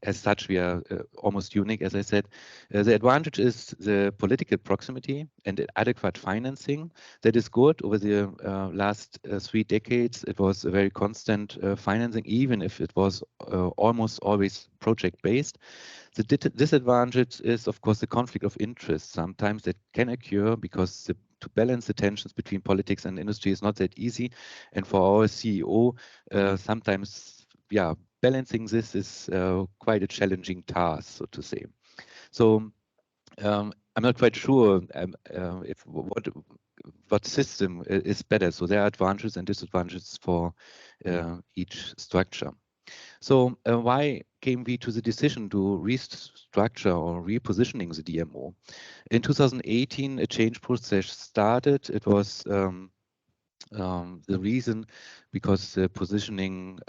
as such, we are almost unique, as I said. The advantage is the political proximity and adequate financing. That is good. Over the last 3 decades, it was a very constant financing, even if it was almost always project-based. The disadvantage is, of course, the conflict of interest. Sometimes that can occur because to balance the tensions between politics and industry is not that easy. And for our CEO, sometimes, yeah, balancing this is quite a challenging task, so to say. So I'm not quite sure if what system is better. So there are advantages and disadvantages for each structure. So why came we to the decision to restructure or repositioning the DMO? In 2018, a change process started. It was the reason because the positioning,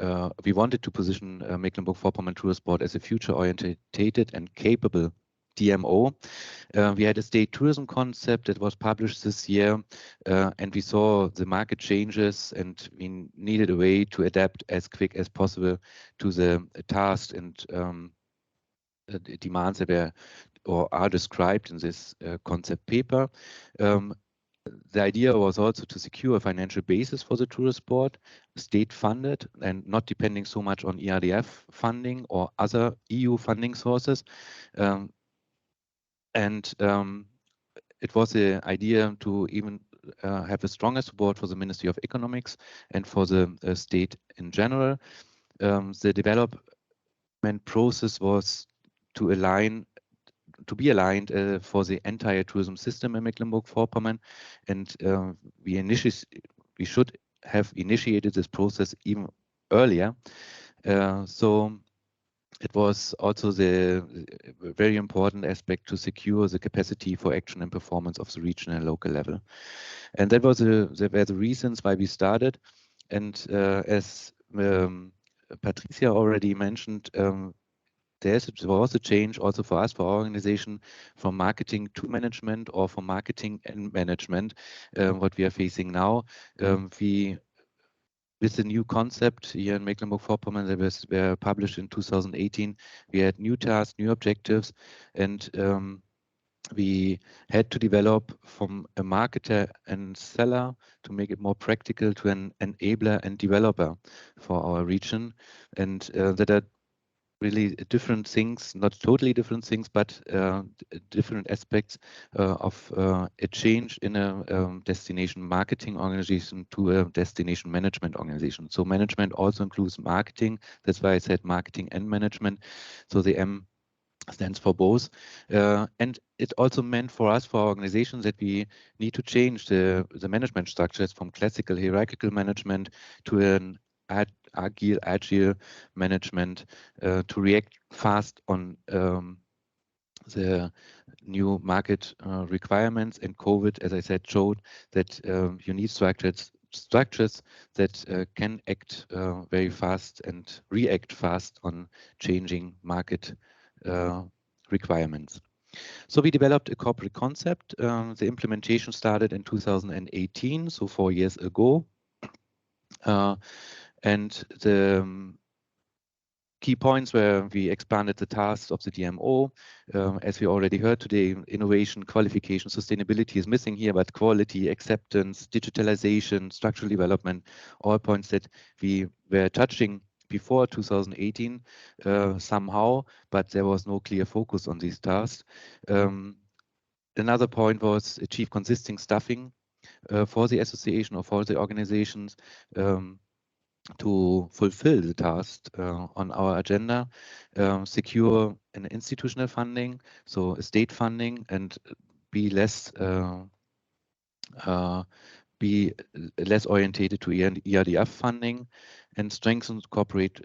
we wanted to position Mecklenburg-Vorpommern Tourist Board as a future-oriented and capable DMO. We had a state tourism concept that was published this year, and we saw the market changes, and we needed a way to adapt as quick as possible to the task and demands that were or are described in this concept paper. The idea was also to secure a financial basis for the tourist board, state funded and not depending so much on ERDF funding or other EU funding sources. It was the idea to even have a stronger support for the Ministry of Economics and for the state in general. The development process was to be aligned for the entire tourism system in Mecklenburg-Vorpommern, and we should have initiated this process even earlier. So it was also the very important aspect to secure the capacity for action and performance of the regional and local level. And that was were the reasons why we started. And as Patricia already mentioned, there was a change also for us, for our organization, from marketing to management or from marketing and management, what we are facing now. With the new concept here in Mecklenburg-Vorpommern that were published in 2018, we had new tasks, new objectives, and we had to develop from a marketer and seller to make it more practical to an enabler and developer for our region. And that are really different things, not totally different things, but different aspects of a change in a destination marketing organization to a destination management organization. So management also includes marketing. That's why I said marketing and management. So the M stands for both. And it also meant for us, for our organizations, that we need to change the management structures from classical hierarchical management to an agile management to react fast on the new market requirements. And COVID, as I said, showed that you need structures that can act very fast and react fast on changing market requirements. So we developed a corporate concept. The implementation started in 2018, so 4 years ago. And the key points where we expanded the tasks of the DMO. As we already heard today, innovation, qualification, sustainability is missing here, but quality, acceptance, digitalization, structural development, all points that we were touching before 2018 somehow, but there was no clear focus on these tasks. Another point was achieve consistent staffing for the association or for the organizations to fulfill the task on our agenda, secure an institutional funding, so state funding, and be less orientated to ERDF funding, and strengthen corporate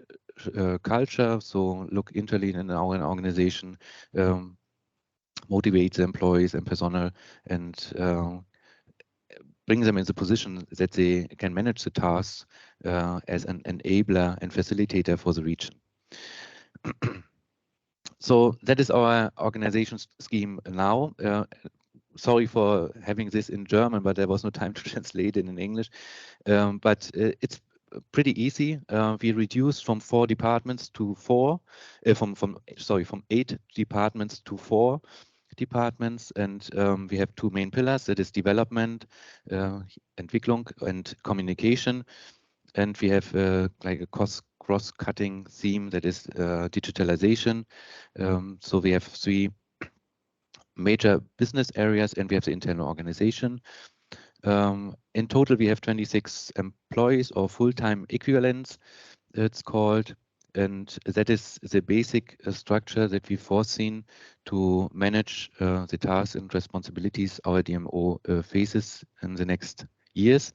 culture. So look internally in our organization, motivate the employees and personnel, and bring them in the position that they can manage the tasks as an enabler and facilitator for the region. So that is our organization scheme now. Sorry for having this in German, but there was no time to translate it in English. But it's pretty easy. We reduced from 4 departments to 4, from 8 departments to 4 departments, and we have 2 main pillars, that is development, Entwicklung, and communication, and we have like a cross-cutting theme, that is digitalization. So we have 3 major business areas, and we have the internal organization. In total, we have 26 employees or full-time equivalents, it's called. And that is the basic structure that we foreseen to manage the tasks and responsibilities our DMO faces in the next years.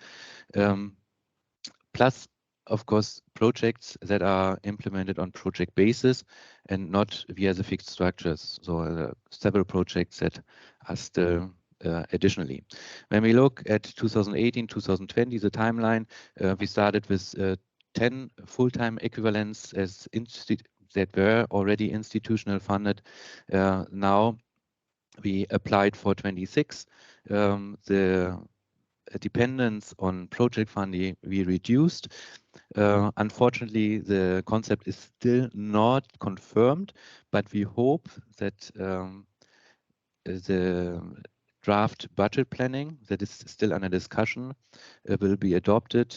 Plus, of course, projects that are implemented on project basis and not via the fixed structures. So several projects that are still additionally. When we look at 2018, 2020, the timeline, we started with 10 full-time equivalents as that were already institutional funded. Now we applied for 26. The dependence on project funding we reduced. Unfortunately, the concept is still not confirmed, but we hope that the draft budget planning that is still under discussion will be adopted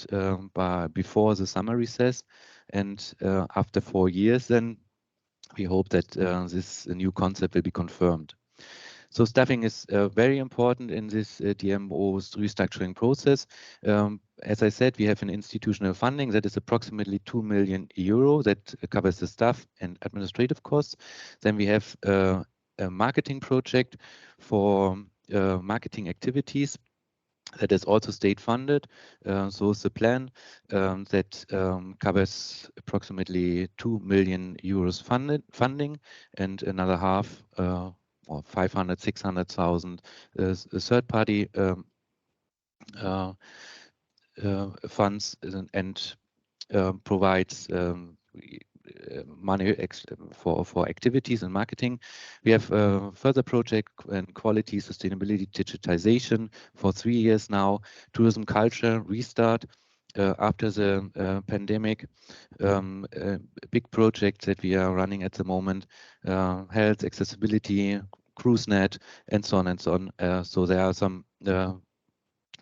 before the summer recess, and after 4 years, then we hope that this new concept will be confirmed. So staffing is very important in this DMO's restructuring process. As I said, we have an institutional funding that is approximately 2 million euro that covers the staff and administrative costs. Then we have a marketing project for marketing activities that is also state funded. So it's a plan that covers approximately 2 million euros funding, and another half or 500, 600,000 third-party funds, and provides money for activities and marketing. We have further project and quality, sustainability, digitization for 3 years now. Tourism culture restart after the pandemic. Big projects that we are running at the moment: health, accessibility, CruiseNet, and so on and so on. So there are some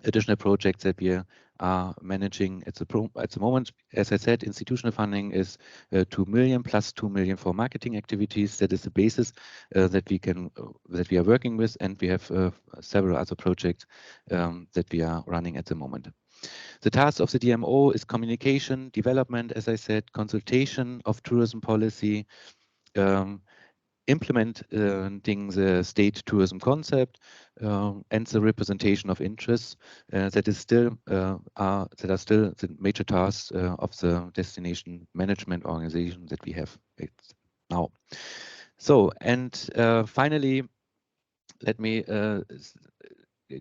additional projects that we are managing at the moment. As I said, institutional funding is 2 million plus 2 million for marketing activities. That is the basis that we are working with, and we have several other projects that we are running at the moment. The task of the DMO is communication, development, as I said, consultation of tourism policy, implementing the state tourism concept, and the representation of interests that are still the major tasks of the destination management organization that we have now. So, and finally, let me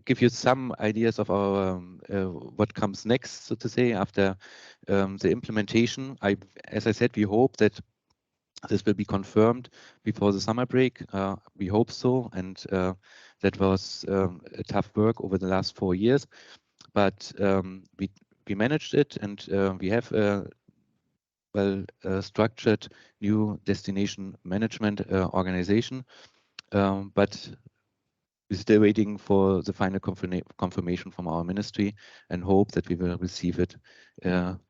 give you some ideas of our what comes next, so to say, after the implementation. As I said, we hope that this will be confirmed before the summer break. We hope so, and that was a tough work over the last 4 years, but we managed it, and we have a well-structured new destination management organization, but we're still waiting for the final confirmation from our ministry, and hope that we will receive it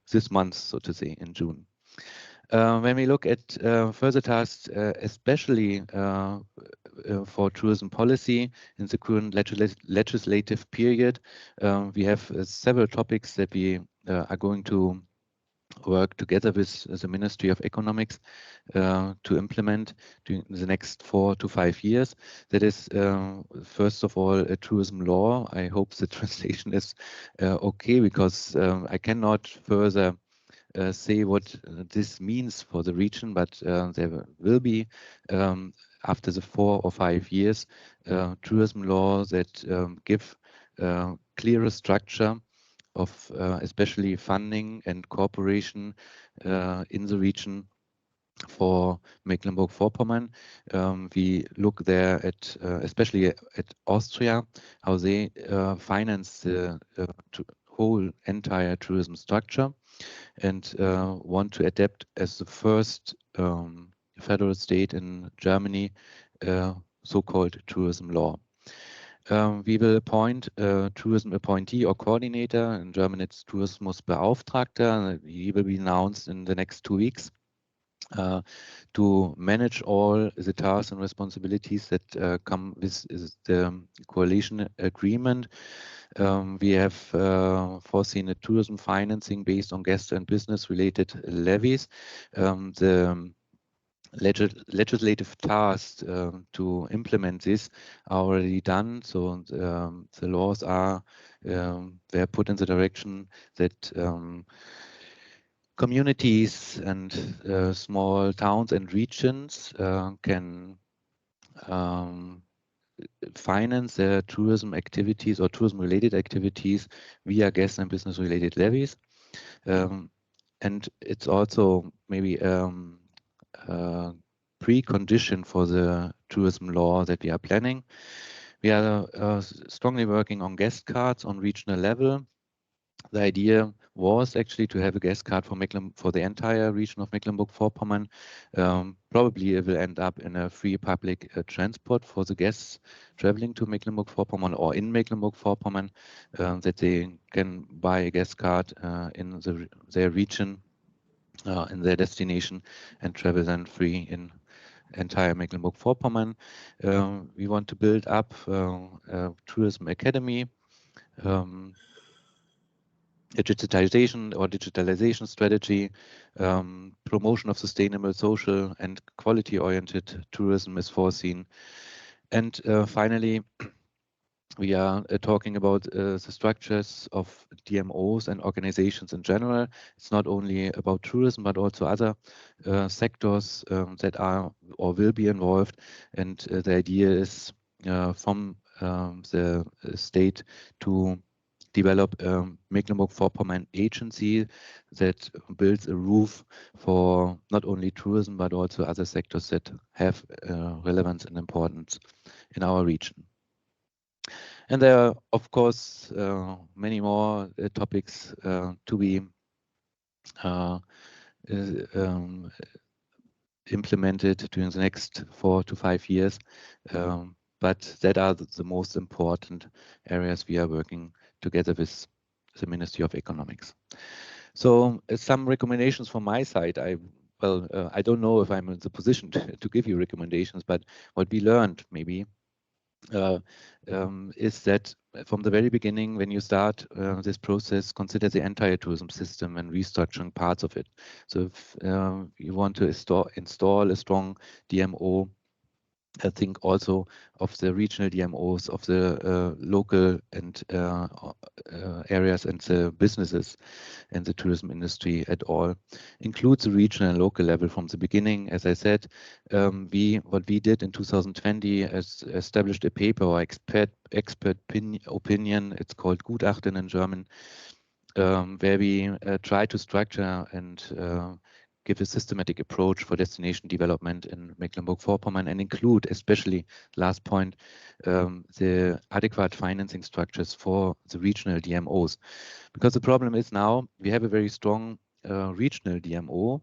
this month, so to say, in June. When we look at further tasks, especially for tourism policy in the current legislative period, we have several topics that we are going to work together with the Ministry of Economics to implement during the next 4 to 5 years. That is, first of all, a tourism law. I hope the translation is okay, because I cannot further say what this means for the region, but there will be, after the 4 or 5 years, tourism laws that give clearer structure of especially funding and cooperation in the region for Mecklenburg-Vorpommern. We look there at especially at Austria, how they finance the whole entire tourism structure, and want to adapt as the first federal state in Germany so-called tourism law. We will appoint a tourism appointee or coordinator. In German, it's Tourismusbeauftragter. He will be announced in the next 2 weeks to manage all the tasks and responsibilities that come with the coalition agreement. We have foreseen a tourism financing based on guest and business-related levies. The legislative tasks to implement this are already done. So the laws are they're put in the direction that communities and small towns and regions can finance their tourism activities or tourism-related activities via guest and business-related levies. And it's also maybe precondition for the tourism law that we are planning. We are strongly working on guest cards on regional level. The idea was actually to have a guest card for the entire region of Mecklenburg-Vorpommern. Probably it will end up in a free public transport for the guests traveling to Mecklenburg-Vorpommern or in Mecklenburg-Vorpommern, that they can buy a guest card in their region, in their destination, and travel then free in entire Mecklenburg-Vorpommern. We want to build up a tourism academy, a digitalization strategy, promotion of sustainable, social, and quality-oriented tourism is foreseen. And finally, we are talking about the structures of DMOs and organizations in general. It's not only about tourism, but also other sectors that are or will be involved. And the idea is from the state to develop a Mecklenburg-Vorpommern agency that builds a roof for not only tourism, but also other sectors that have relevance and importance in our region. And there are, of course, many more topics to be implemented during the next 4 to 5 years. But that are the most important areas we are working together with the Ministry of Economics. So some recommendations from my side. I don't know if I'm in the position to give you recommendations, but what we learned maybe is that from the very beginning, when you start this process, consider the entire tourism system and restructuring parts of it. So if you want to install a strong DMO, I think also of the regional DMOs, of the local and areas and the businesses and the tourism industry at all. Includes the regional and local level from the beginning. As I said, what we did in 2020 is established a paper or expert opinion. It's called Gutachten in German, where we try to structure and give a systematic approach for destination development in Mecklenburg-Vorpommern and include, especially last point, the adequate financing structures for the regional DMOs. Because the problem is now we have a very strong regional DMO,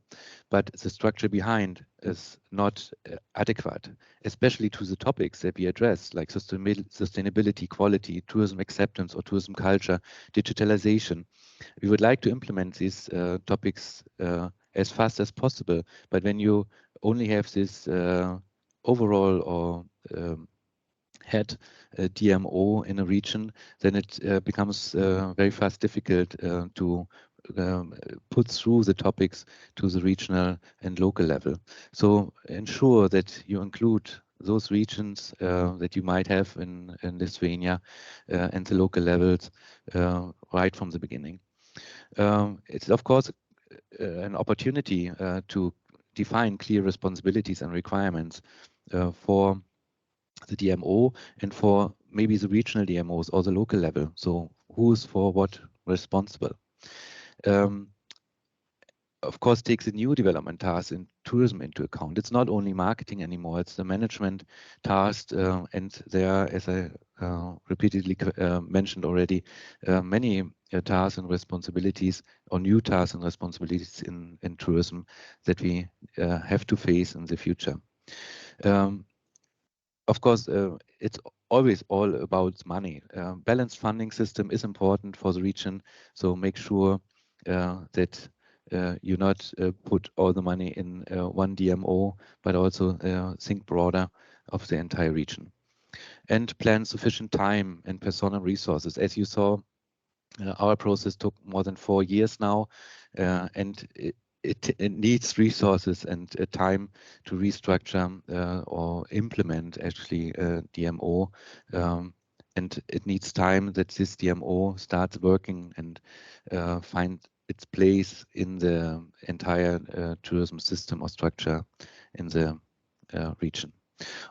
but the structure behind is not adequate, especially to the topics that we address, like sustainability, quality, tourism acceptance or tourism culture, digitalization. We would like to implement these topics as fast as possible, but when you only have this overall or head DMO in a region, then it becomes very fast difficult to put through the topics to the regional and local level. So ensure that you include those regions that you might have in Lithuania and the local levels right from the beginning. It's of course an opportunity to define clear responsibilities and requirements for the DMO and for maybe the regional DMOs or the local level. So who's for what responsible? Of course, takes the new development tasks in tourism into account. It's not only marketing anymore, it's the management task. And there, as I repeatedly mentioned already, many tasks and responsibilities or new tasks and responsibilities in tourism that we have to face in the future. Of course, it's always all about money. Balanced funding system is important for the region, so make sure that you not put all the money in one DMO, but also think broader of the entire region. And plan sufficient time and personnel resources. As you saw, our process took more than 4 years now, and it needs resources and time to restructure or implement actually DMO. And it needs time that this DMO starts working and find its place in the entire tourism system or structure in the region.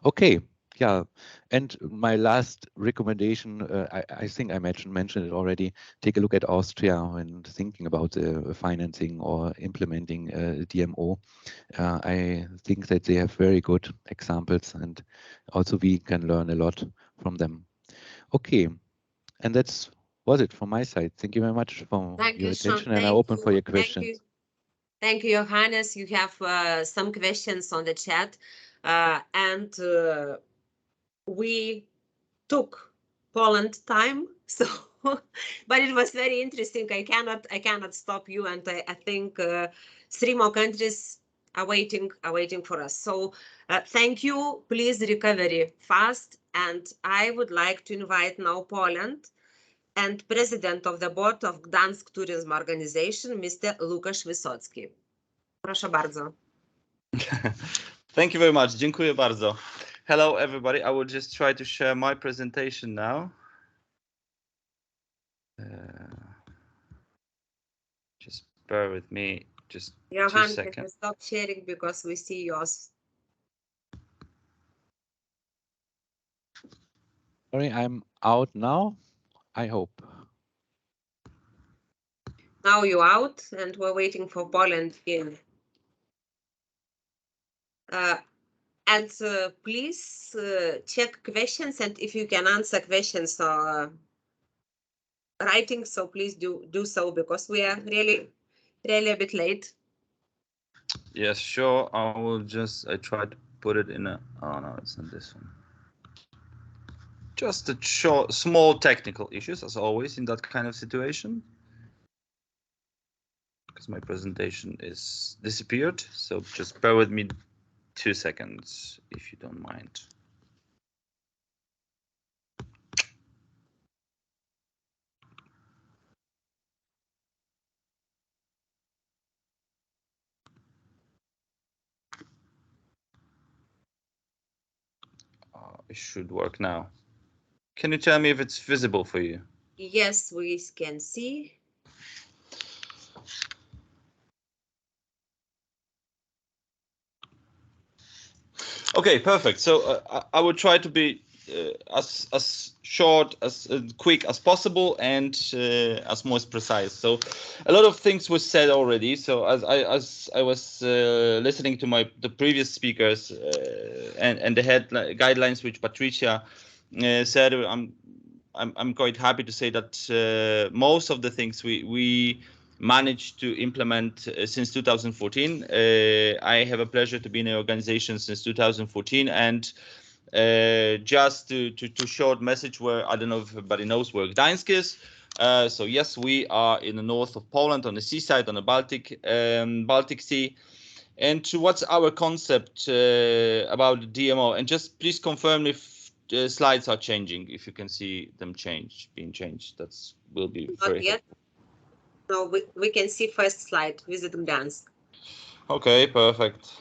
Okay, yeah, and my last recommendation, I think I mentioned it already, take a look at Austria when thinking about financing or implementing DMO. I think that they have very good examples and also we can learn a lot from them. Okay, and that's was it from my side. Thank you very much for your attention, and I open for your questions. Thank you, Johannes. You have some questions on the chat, and we took Poland time, so but it was very interesting. I cannot stop you, and I think 3 more countries are waiting for us. So thank you. Please recover fast, and I would like to invite now Poland and President of the Board of Gdansk Tourism Organization, Mr. Lukasz Wysocki. Proszę bardzo. Thank you very much. Dziękuję bardzo. Hello, everybody. I will just try to share my presentation now. Just bear with me just 2 seconds. Stop sharing because we see yours. Sorry, I'm out now. I hope. Now you're out, and we're waiting for Poland in. And please check questions, and if you can answer questions writing, so please do so, because we are really a bit late. Yes, sure. I tried to put it in a, oh no, it's not this one. Just a short, small technical issues, as always in that kind of situation. Because my presentation is disappeared, so just bear with me 2 seconds, if you don't mind. It should work now. Can you tell me if it's visible for you? Yes, we can see. Okay, perfect. So I will try to be as short, as quick as possible, and as most precise. So a lot of things were said already. So as I was listening to the previous speakers and the guidelines which Patricia said, I'm quite happy to say that most of the things we managed to implement since 2014. I have a pleasure to be in the organization since 2014, and just to short message where I don't know if everybody knows where Gdansk is. So yes, we are in the north of Poland, on the seaside, on the Baltic Sea. And what's our concept about the DMO? And just please confirm if the slides are changing, if you can see them being changed. That's will be Not very yet. helpful. No, we can see first slide, visit Gdansk. Okay, perfect.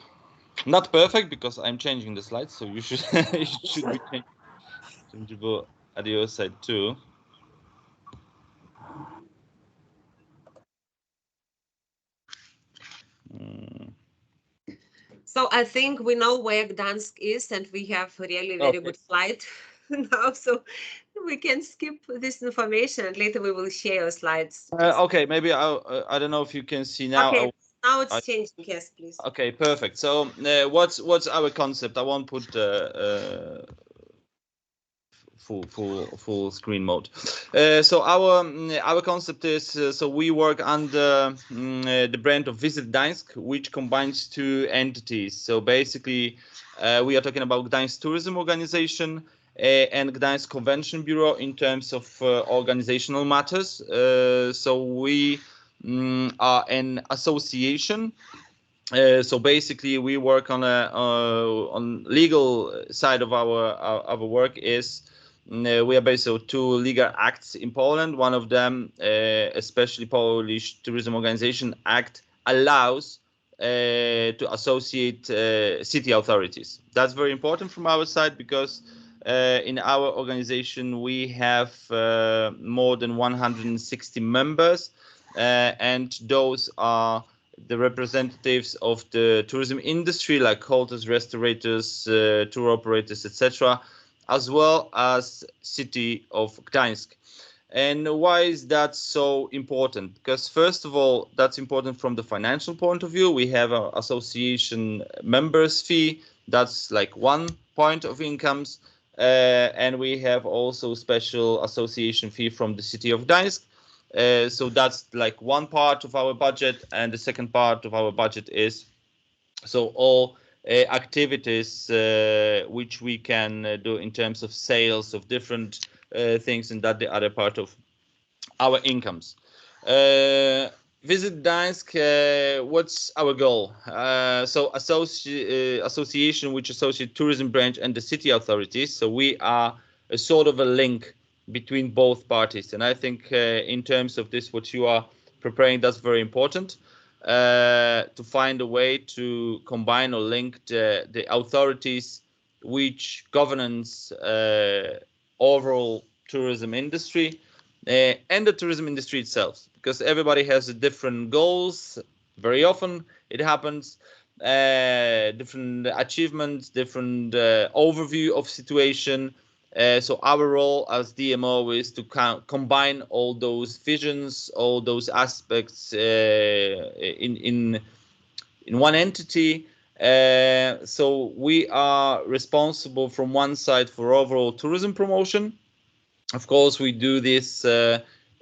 Not perfect because I'm changing the slides, so you should it should be changeable at your side too. So I think we know where Gdansk is, and we have really very good slide now, so we can skip this information and later we will share your slides. Okay, maybe I don't know if you can see now. Okay, now it's changing. Yes, please. Okay, perfect. So what's our concept? I won't put full screen mode. So our concept is so we work under the brand of Visit Gdansk, which combines two entities. So basically, we are talking about Gdansk Tourism Organization and Gdansk Convention Bureau in terms of organizational matters. So we are an association. So basically, we work on legal side of our work is we are based on two legal acts in Poland. One of them, especially Polish Tourism Organization Act, allows to associate city authorities. That's very important from our side because in our organization we have more than 160 members, and those are the representatives of the tourism industry, like hotels, restaurateurs, tour operators, etc., as well as city of Gdańsk. And why is that so important? Because first of all, that's important from the financial point of view. We have an association members fee. That's like 1 point of incomes. And we have also special association fee from the city of Gdańsk. So that's like one part of our budget, and the second part of our budget is so all activities which we can do in terms of sales of different things, and that the other part of our incomes. Visit Gdansk, what's our goal? So association which associate tourism branch and the city authorities. So we are a sort of a link between both parties, and I think in terms of this, what you are preparing, that's very important to find a way to combine or link the authorities which governance overall tourism industry and the tourism industry itself, because everybody has different goals. Very often it happens, different achievements, different overview of situation. So our role as DMO is to combine all those visions, all those aspects in one entity. So we are responsible from one side for overall tourism promotion. Of course, we do this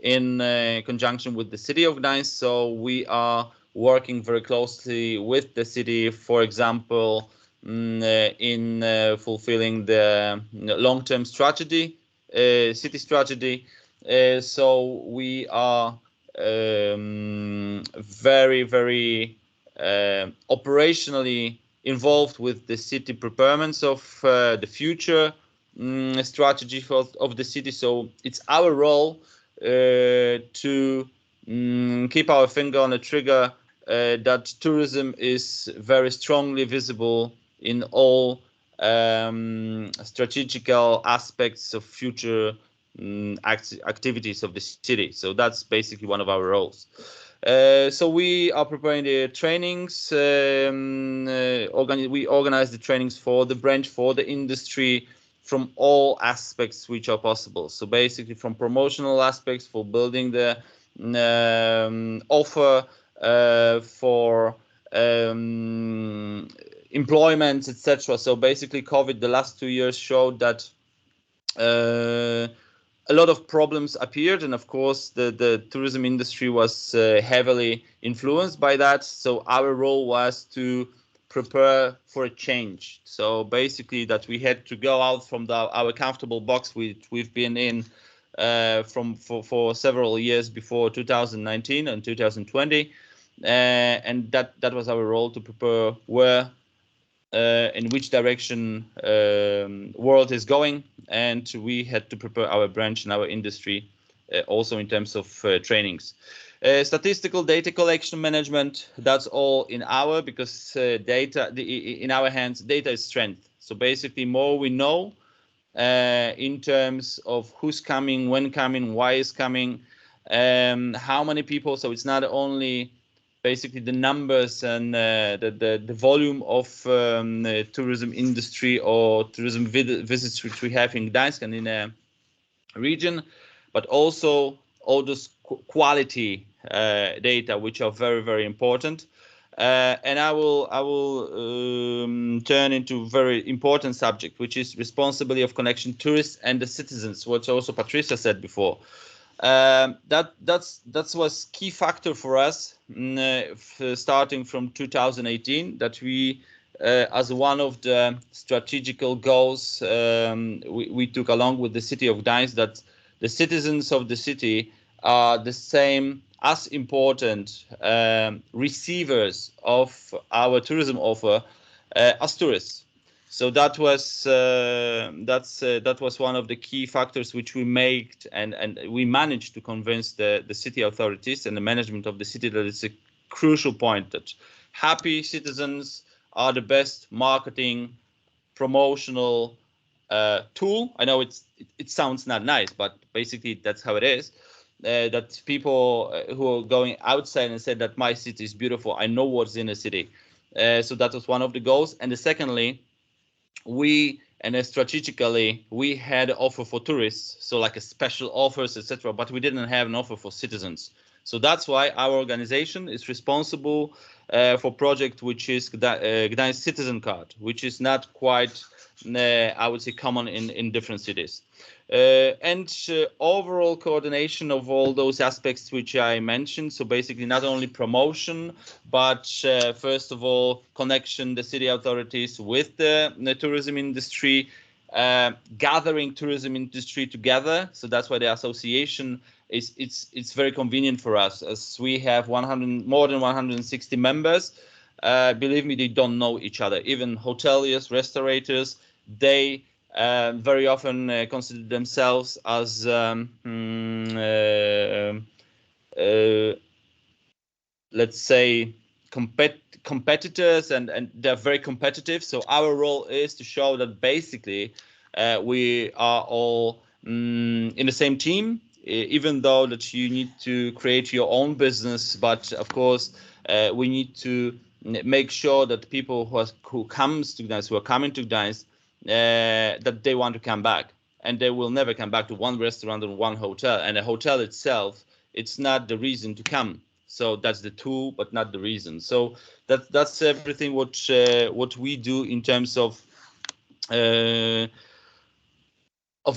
in conjunction with the city of Gdańsk. So we are working very closely with the city, for example, in fulfilling the long-term strategy city strategy. So we are very operationally involved with the city preparements of the future strategy of the city. So it's our role to keep our finger on the trigger that tourism is very strongly visible in all strategical aspects of future activities of the city. So that's basically one of our roles. So we are preparing the trainings. We organize the trainings for the branch, for the industry, from all aspects which are possible. So basically from promotional aspects, for building the offer, for employment, etc. So basically COVID the last 2 years showed that a lot of problems appeared, and of course the tourism industry was heavily influenced by that. So our role was to prepare for a change. So basically that we had to go out from our comfortable box we've been in for several years before 2019 and 2020, and that was our role, to prepare where in which direction world is going, and we had to prepare our branch and our industry also in terms of trainings. Statistical data collection management, that's all in our, because data in our hands, data is strength. So basically more we know in terms of who's coming, when coming, why is coming, how many people. So it's not only basically the numbers and the volume of tourism industry or tourism visits which we have in Gdansk and in a region, but also all those quality data which are very important. And I will turn into very important subject, which is responsibility of connection tourists and the citizens, which also Patricia said before. That was key factor for us starting from 2018, that we as one of the strategical goals we took along with the city of Gdansk, that the citizens of the city are the same as important receivers of our tourism offer as tourists. So that was one of the key factors which we made, and we managed to convince the city authorities and the management of the city that it's a crucial point, that happy citizens are the best marketing promotional tool. I know it sounds not nice, but basically that's how it is. That people who are going outside and said that my city is beautiful, I know what's in the city. So that was one of the goals. And secondly, strategically we had an offer for tourists, so like a special offers, etc., but we didn't have an offer for citizens. So that's why our organization is responsible for project which is Gdansk Citizen Card, which is not quite I would say common in different cities. Overall coordination of all those aspects which I mentioned. So basically not only promotion, but first of all connection the city authorities with the tourism industry, gathering tourism industry together. So that's why the association it's very convenient for us, as we have more than 160 members. Believe me, they don't know each other. Even hoteliers, restaurators, they very often consider themselves as let's say competitors, and they're very competitive. So our role is to show that basically we are all in the same team, even though that you need to create your own business. But of course we need to make sure that people who are coming to Gdansk, that they want to come back, and they will never come back to one restaurant and one hotel. And a hotel itself, it's not the reason to come. So that's the tool, but not the reason. So that's everything what we do in terms of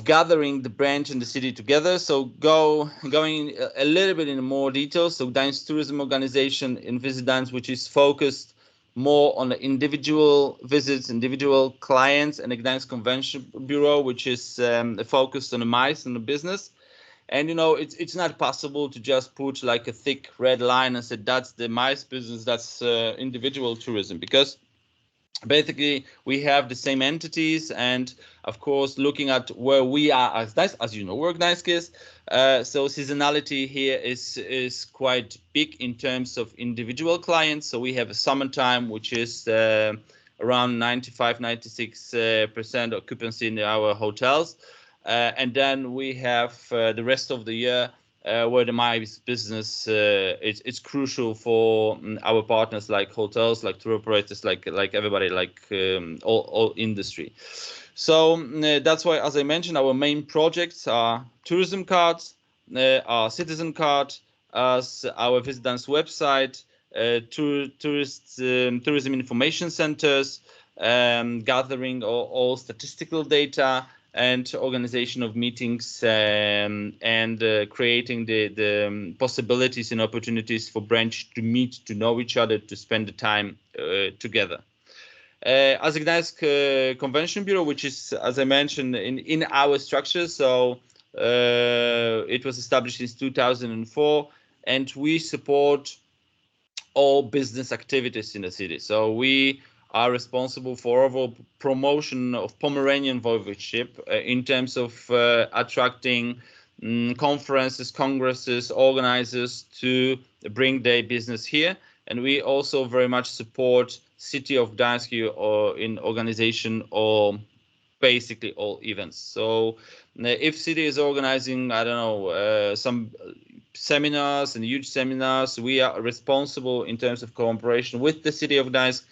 gathering the branch and the city together. So going a little bit in more detail. So Gdansk Tourism Organization in Visit Gdansk, which is focused more on the individual visits, individual clients, and the Gdansk Convention Bureau, which is focused on the mice and the business. And it's not possible to just put like a thick red line and say that's the mice business, that's individual tourism, because basically we have the same entities, and of course looking at where we are as Gdansk, as you know where Gdansk is, so seasonality here is quite big in terms of individual clients. So we have a summertime which is around 95-96% occupancy in our hotels, and then we have the rest of the year where the mice business it's crucial for our partners, like hotels, like tour operators, like everybody, like all industry. So that's why, as I mentioned, our main projects are tourism cards, our citizen card, as our Visit Gdansk website, tourism information centers, gathering all statistical data, and organization of meetings, and creating the possibilities and opportunities for branch to meet, to know each other, to spend the time together. As a Gdansk Convention Bureau, which is, as I mentioned, in our structure, so it was established in 2004, and we support all business activities in the city. So we are responsible for overall promotion of Pomeranian voivodeship in terms of attracting conferences, congresses, organizers to bring their business here. And we also very much support City of Gdansk or in organization or basically all events. So if city is organizing, I don't know, some seminars and huge seminars, we are responsible in terms of cooperation with the City of Gdansk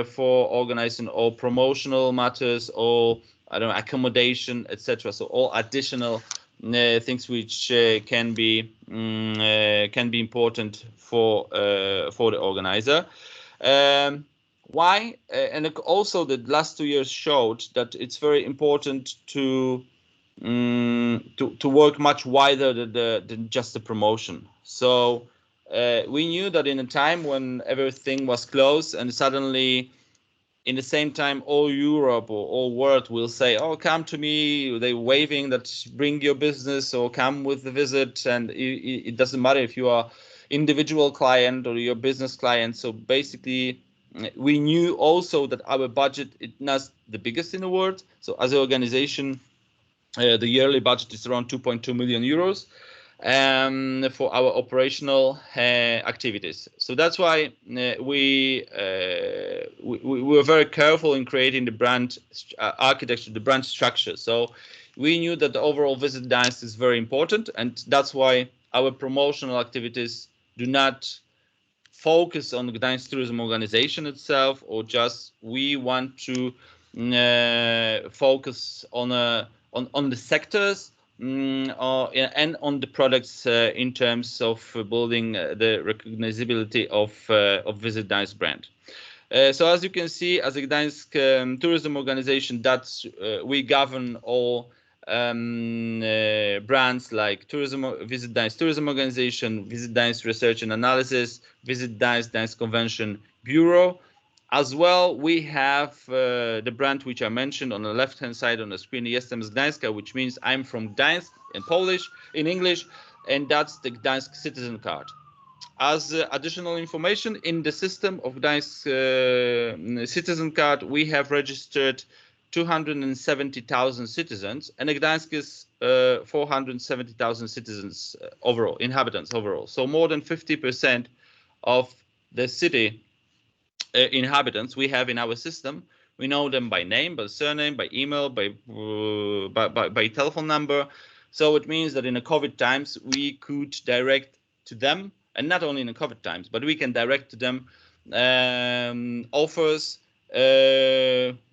for organizing all promotional matters, or I don't know, accommodation, etc. So all additional things which can be important for the organizer. Why? And also the last 2 years showed that it's very important to work much wider than just the promotion. So we knew that in a time when everything was closed, and suddenly in the same time all Europe or all world will say, oh, come to me, they're waving that bring your business or come with the visit, and it doesn't matter if you are individual client or your business client. So basically we knew also that our budget is not the biggest in the world. So as an organization, the yearly budget is around 2.2 million euros for our operational activities. So that's why we were very careful in creating the brand architecture, the brand structure. So we knew that the overall Visit Gdansk is very important, and that's why our promotional activities do not focus on the Gdansk Tourism Organization itself, or just we want to focus on the sectors and on the products in terms of building the recognizability of Visit Gdansk brand. So as you can see, as a Gdansk tourism organization, that's we govern all brands like Visit Gdansk Tourism Organization, Visit Gdansk Research and Analysis, Visit Gdansk Convention Bureau. As well, we have the brand which I mentioned on the left-hand side on the screen, Jestem z Gdańska, which means I'm from Gdańsk in Polish, in English, and that's the Gdańsk citizen card. As additional information, in the system of Gdańsk citizen card, we have registered 270,000 citizens, and Gdańsk is 470,000 citizens overall, inhabitants overall. So more than 50% of the city inhabitants we have in our system. We know them by name, by surname, by email, by telephone number. So it means that in the COVID times we could direct to them, and not only in the COVID times, but we can direct to them offers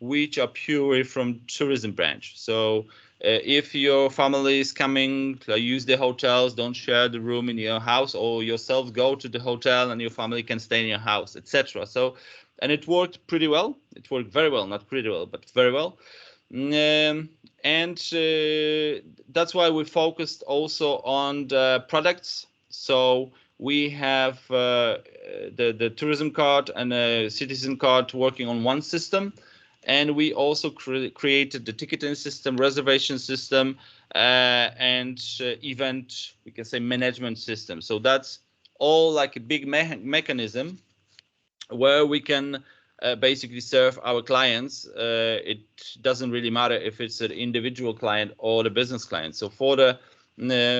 which are purely from tourism branch. So if your family is coming, use the hotels, don't share the room in your house, or yourself go to the hotel and your family can stay in your house, etc. So, and it worked pretty well. It worked very well, not pretty well, but very well. And that's why we focused also on the products. So we have the tourism card and a citizen card working on one system. And we also created the ticketing system, reservation system, and event, we can say, management system. So that's all like a big mechanism where we can basically serve our clients. It doesn't really matter if it's an individual client or the business client. So for the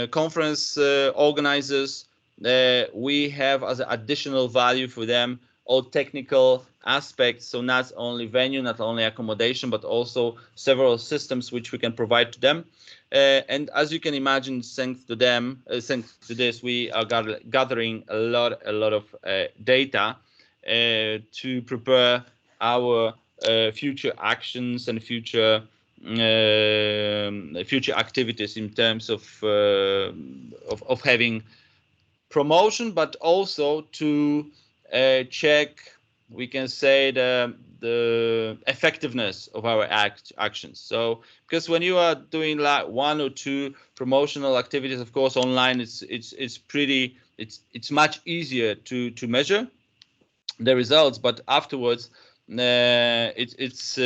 conference organizers, we have as an additional value for them all technical aspects. So not only venue, not only accommodation, but also several systems which we can provide to them. And as you can imagine, thanks to them, thanks to this, we are gathering a lot of data to prepare our future actions and future activities in terms of having promotion, but also to check, we can say, the effectiveness of our actions. So because when you are doing like 1 or 2 promotional activities, of course online it's much easier to measure the results, but afterwards it's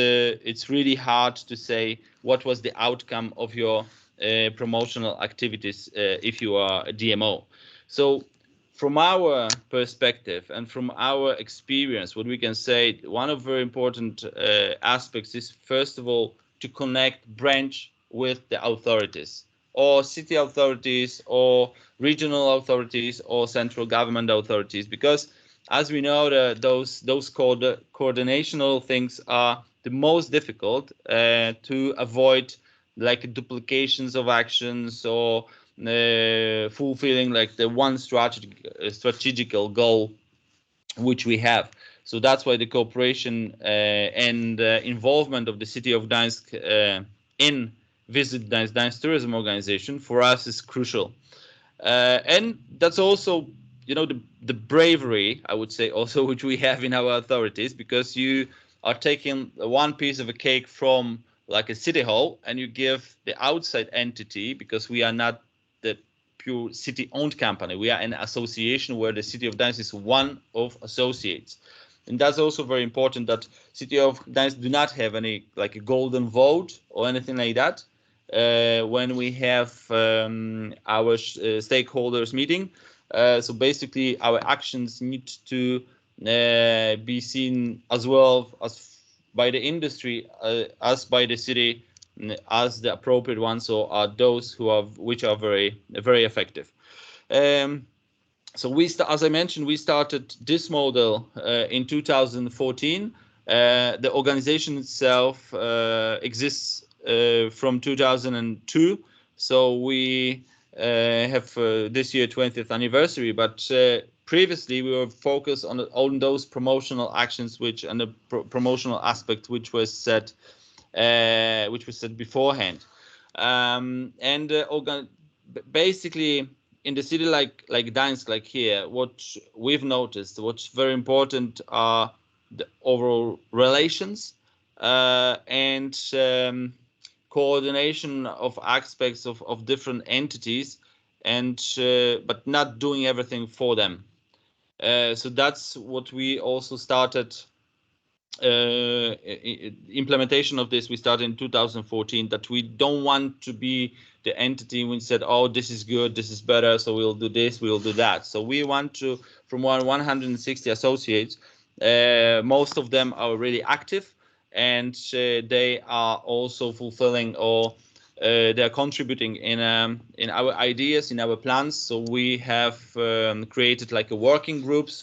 really hard to say what was the outcome of your promotional activities if you are a DMO. So from our perspective and from our experience, what we can say, one of very important aspects is, first of all, to connect branch with the authorities, or city authorities, or regional authorities, or central government authorities, because as we know, those coordinational things are the most difficult to avoid, like duplications of actions or fulfilling like the one strategical goal which we have. So that's why the cooperation and involvement of the city of Gdansk in Visit Gdansk Tourism Organization for us is crucial. And that's also, you know, the bravery, I would say, also, which we have in our authorities, because you are taking one piece of a cake from like a city hall and you give the outside entity, because we are not the pure city-owned company. We are an association where the city of Gdansk is one of associates. And that's also very important, that city of Gdansk do not have any like a golden vote or anything like that when we have our stakeholders meeting. So basically our actions need to be seen as well as by the industry as by the city as the appropriate ones, or are those which are very effective. So as I mentioned, we started this model in 2014. The organization itself exists from 2002. So we have this year 20th anniversary, but previously we were focused on those promotional actions and the promotional aspect which was set beforehand. Basically in the city like Gdansk, like here, what we've noticed, what's very important are the overall relations and coordination of aspects of different entities, and but not doing everything for them. So that's what we also started. Implementation of this we started in 2014, that we don't want to be the entity we said, oh, this is good, this is better, so we'll do this, we'll do that. So we want to, from 160 associates, most of them are really active, and they are also fulfilling, or they are contributing in our ideas, in our plans. So we have created like a working groups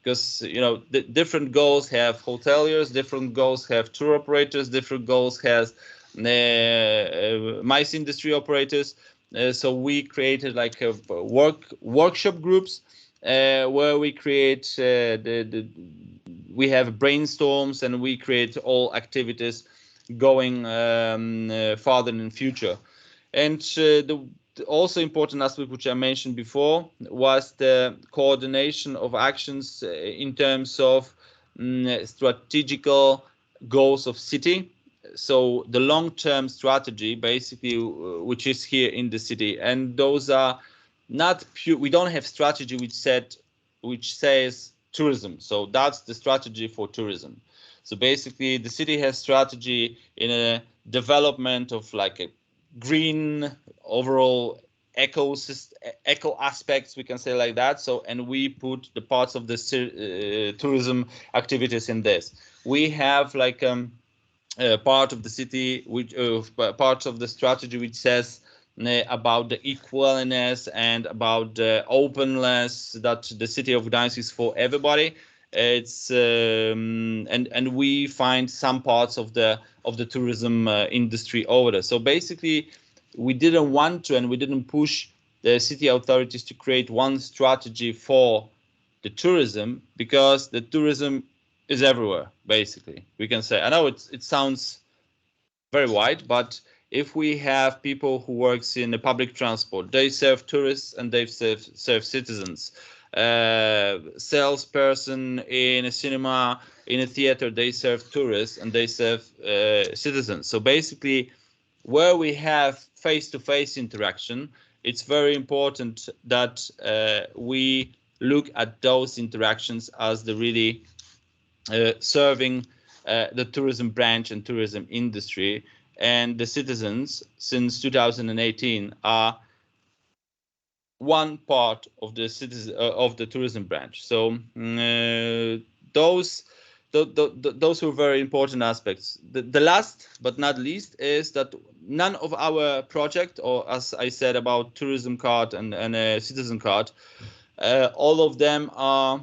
because you know the different goals have hoteliers, different goals have tour operators, different goals has MICE industry operators. So we created like a workshop groups where we create we have brainstorms, and we create all activities going farther in the future. And the also important aspect which I mentioned before was the coordination of actions in terms of strategical goals of city. So the long-term strategy, basically, which is here in the city, and those are not pure. We don't have strategy which says tourism. So that's the strategy for tourism. So basically, the city has strategy in a development of like a green overall ecosystem, eco aspects, we can say like that. So, and we put the parts of the tourism activities in this. We have like part of the city, which parts of the strategy which says about the equalness and about the openness, that the city of Gdansk is for everybody. It's and we find some parts of the tourism industry over there. So basically, we didn't want to, and we didn't push the city authorities to create one strategy for the tourism, because the tourism is everywhere. Basically, we can say. I know it sounds very wide, but if we have people who works in the public transport, they serve tourists and they serve citizens. Salesperson in a cinema, in a theater, they serve tourists and they serve citizens. So basically, where we have face-to-face interaction, it's very important that we look at those interactions as the really serving the tourism branch and tourism industry. And the citizens since 2018 are one part of the of the tourism branch. So those were very important aspects. The last but not least is that none of our project, or as I said about tourism card and a citizen card, all of them are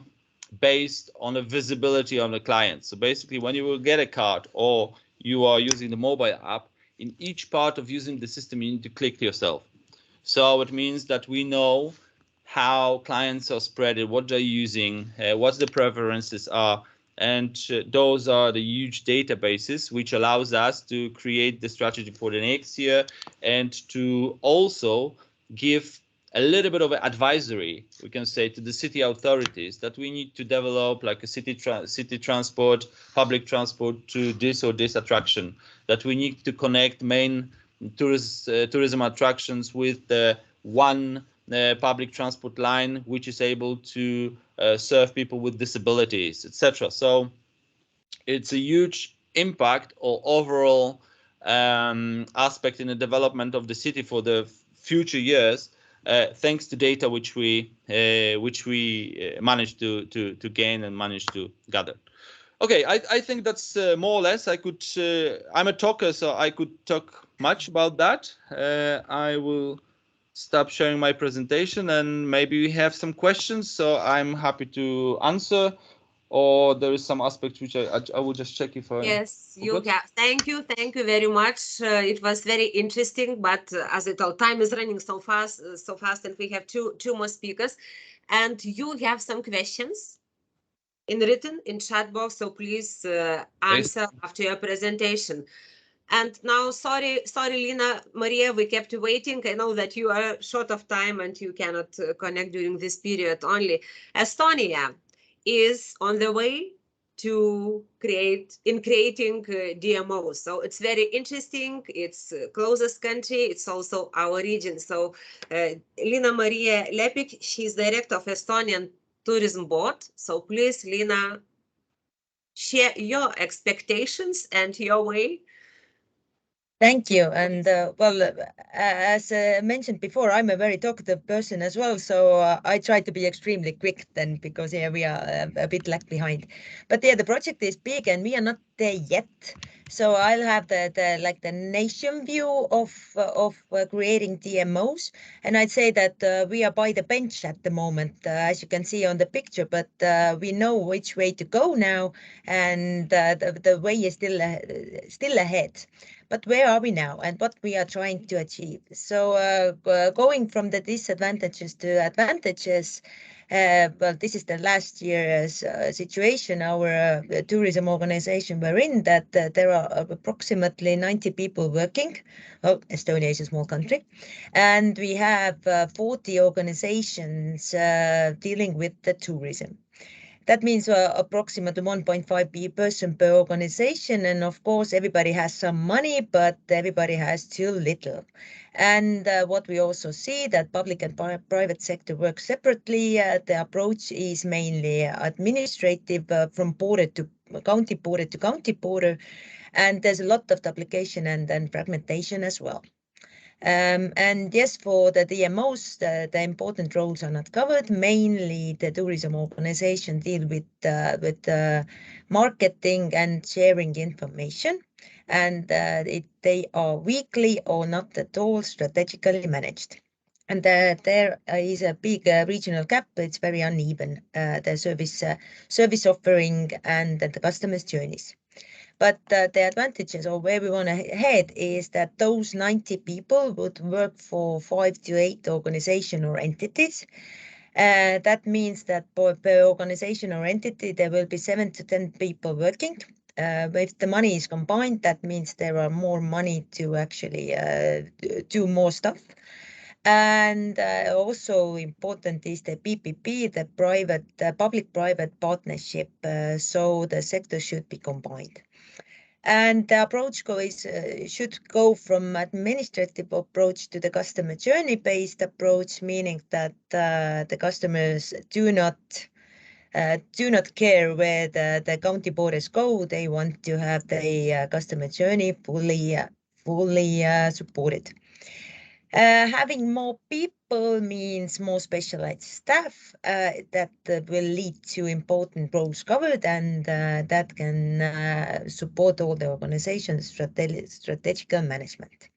based on the visibility of the client. So basically, when you will get a card or you are using the mobile app, in each part of using the system, you need to click yourself. So it means that we know how clients are spread, what they're using, what the preferences are. And those are the huge databases, which allows us to create the strategy for the next year and to also give a little bit of advisory, we can say, to the city authorities that we need to develop like a city transport, public transport to this or this attraction, that we need to connect main tourism attractions with the one public transport line, which is able to serve people with disabilities, etc. So it's a huge impact or overall aspect in the development of the city for the future years, thanks to data which we managed to gain and managed to gather. Okay, I think that's more or less. I could. I'm a talker, so I could talk much about that. I will stop sharing my presentation, and maybe we have some questions. So I'm happy to answer, or there is some aspect which I will just check if I. Yes, you have. Thank you very much. It was very interesting, but as it all time is running so fast, and we have two more speakers, and you have some questions in written in chat box, so please answer after your presentation. And now, sorry, Liina, Maria, we kept you waiting. I know that you are short of time and you cannot connect during this period only. Estonia is on the way to creating DMOs. So it's very interesting. It's closest country. It's also our region. So Liina Maria Lepik, she's director of Estonian Tourism Board. So please, Liina, share your expectations and your way. Thank you. And well, as mentioned before, I'm a very talkative person as well. So I try to be extremely quick then, because we are a bit lag behind. But the project is big and we are not there yet. So I'll have the nation view of creating DMOs. And I'd say that we are by the bench at the moment, as you can see on the picture, but we know which way to go now. And the way is still ahead. But where are we now and what we are trying to achieve? So going from the disadvantages to advantages, well, this is the last year's situation our tourism organization we're in, that there are approximately 90 people working. Oh, Estonia is a small country. And we have 40 organizations dealing with the tourism. That means approximately 1.5 person per organization. And of course, everybody has some money, but everybody has too little. And what we also see that public and private sector work separately. The approach is mainly administrative from border to county border. And there's a lot of duplication and fragmentation as well. And yes, for the DMOs, the important roles are not covered. Mainly, the tourism organization deal with marketing and sharing information, and they are weakly or not at all strategically managed. And there is a big regional gap. It's very uneven, the service offering and the customers' journeys. But the advantages or where we want to head is that those 90 people would work for 5 to 8 organizations or entities. That means that per organization or entity, there will be 7 to 10 people working. If the money is combined, that means there are more money to actually do more stuff. And also important is the PPP, the public-private partnership. So the sector should be combined. And the approach should go from administrative approach to the customer journey-based approach, meaning that the customers do not care where the county borders go. They want to have the customer journey fully supported. Having more people means more specialized staff that will lead to important roles covered, and that can support all the organization's strategical management.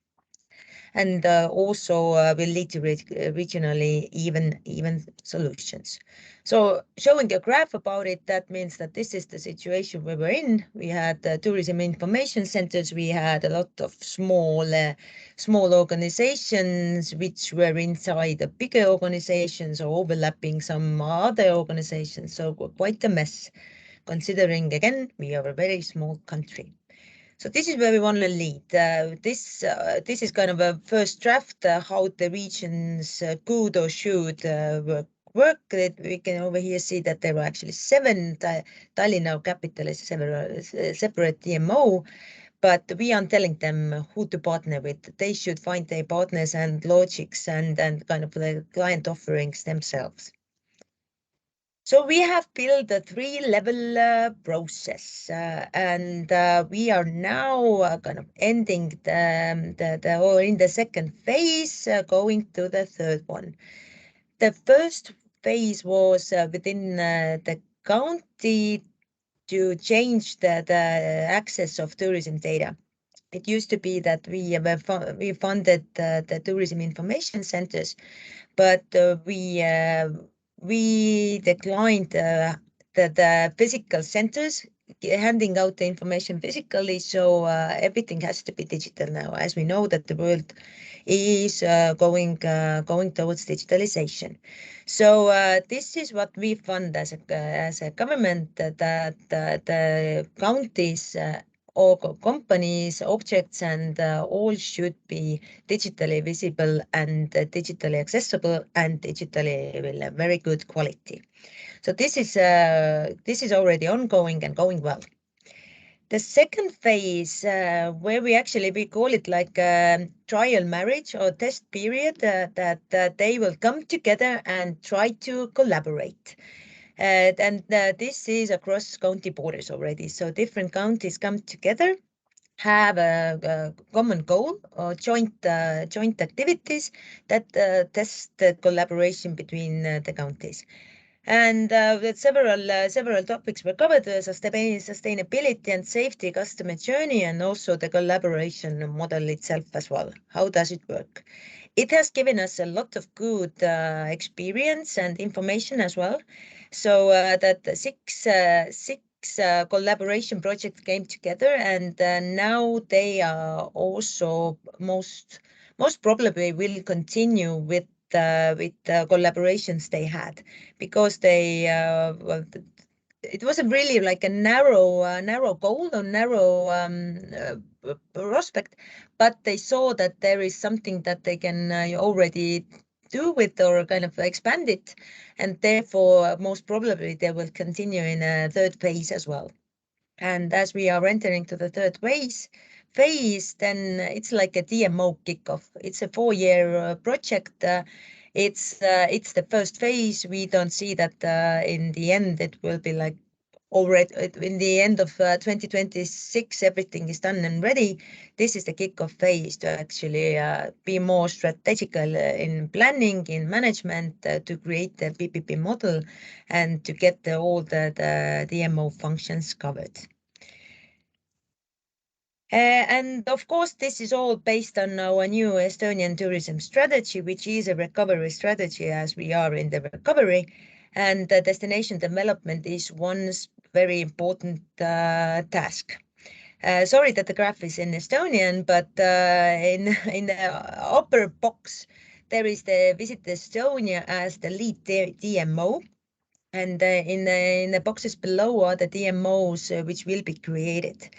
And also will lead to regionally even solutions. So showing a graph about it, that means that this is the situation we were in. We had tourism information centers. We had a lot of small organizations which were inside the bigger organizations or overlapping some other organizations. So quite a mess, considering, again, we are a very small country. So this is where we want to lead. This is kind of a first draft how the regions could or should work. We can over here see that there are actually 7. Tallinn, our capital, is separate DMO, but we are telling them who to partner with. They should find their partners and logics and kind of the client offerings themselves. So we have built a 3-level process, and we are now kind of ending or in the second phase, going to the third one. The first phase was within the county to change the access of tourism data. It used to be that we funded the tourism information centers, but we declined the physical centers handing out the information physically. So everything has to be digital now, as we know that the world is going towards digitalization. So this is what we fund as a government, that the counties or companies, objects, and all should be digitally visible and digitally accessible and digitally very good quality. So this is already ongoing and going well. The second phase, where we call it like a trial marriage or test period, that they will come together and try to collaborate. And this is across county borders already. So different counties come together, have a common goal or joint activities that test the collaboration between the counties. And several topics were covered: sustainability and safety, customer journey, and also the collaboration model itself as well. How does it work? It has given us a lot of good experience and information as well. So that six collaboration projects came together, and now they are also most probably will continue with the collaborations they had, because they it wasn't really like a narrow goal or narrow prospect, but they saw that there is something that they can already do with or kind of expand it. And therefore, most probably they will continue in a third phase as well. And as we are entering to the third phase, then it's like a DMO kickoff. It's a 4-year project. It's the first phase. We don't see that in the end it will be like already in the end of 2026 everything is done and ready. This is the kickoff phase to actually be more strategical in planning, in management, to create the PPP model and to get all the DMO functions covered. And of course, this is all based on our new Estonian tourism strategy, which is a recovery strategy as we are in the recovery. And the destination development is one very important task. Sorry that the graph is in Estonian, but in the upper box, there is the Visit Estonia as the lead DMO. And in the boxes below are the DMOs which will be created.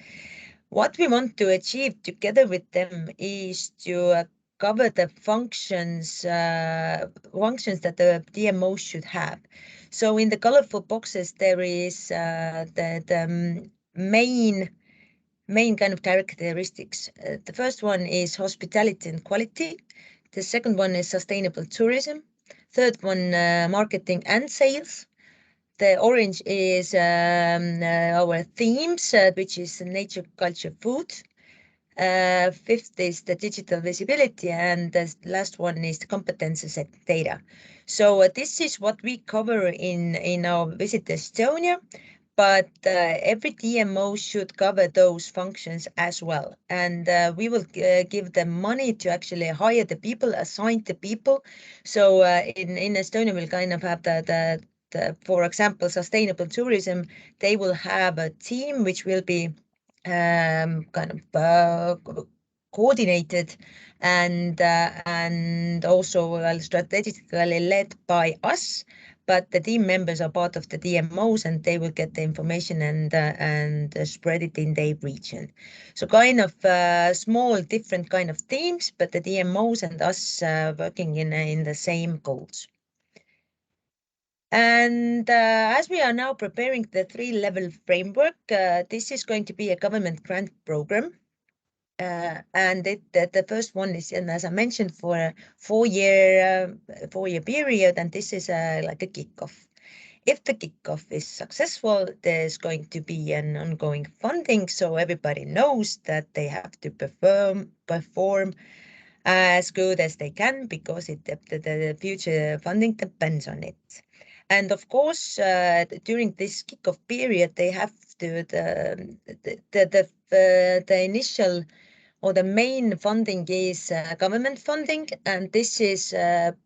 What we want to achieve together with them is to cover the functions that the DMO should have. So in the colorful boxes, there is the main kind of characteristics. The first one is hospitality and quality. The second one is sustainable tourism. Third one, marketing and sales. The orange is our themes, which is nature, culture, food. Fifth is the digital visibility, and the last one is the competences and data. So this is what we cover in our Visit Estonia, but every DMO should cover those functions as well. And we will give them money to actually hire the people, assign the people. So in Estonia, we'll kind of have for example, sustainable tourism, they will have a team which will be kind of coordinated and also strategically led by us. But the team members are part of the DMOs and they will get the information and spread it in their region. So kind of small different kind of teams, but the DMOs and us working in the same goals. And as we are now preparing the 3-level framework, this is going to be a government grant program. And the first one is, and as I mentioned, for a 4-year period, and this is like a kickoff. If the kickoff is successful, there's going to be an ongoing funding, so everybody knows that they have to perform as good as they can, because the future funding depends on it. And of course, during this kickoff period, they have to the initial or the main funding is government funding, and this is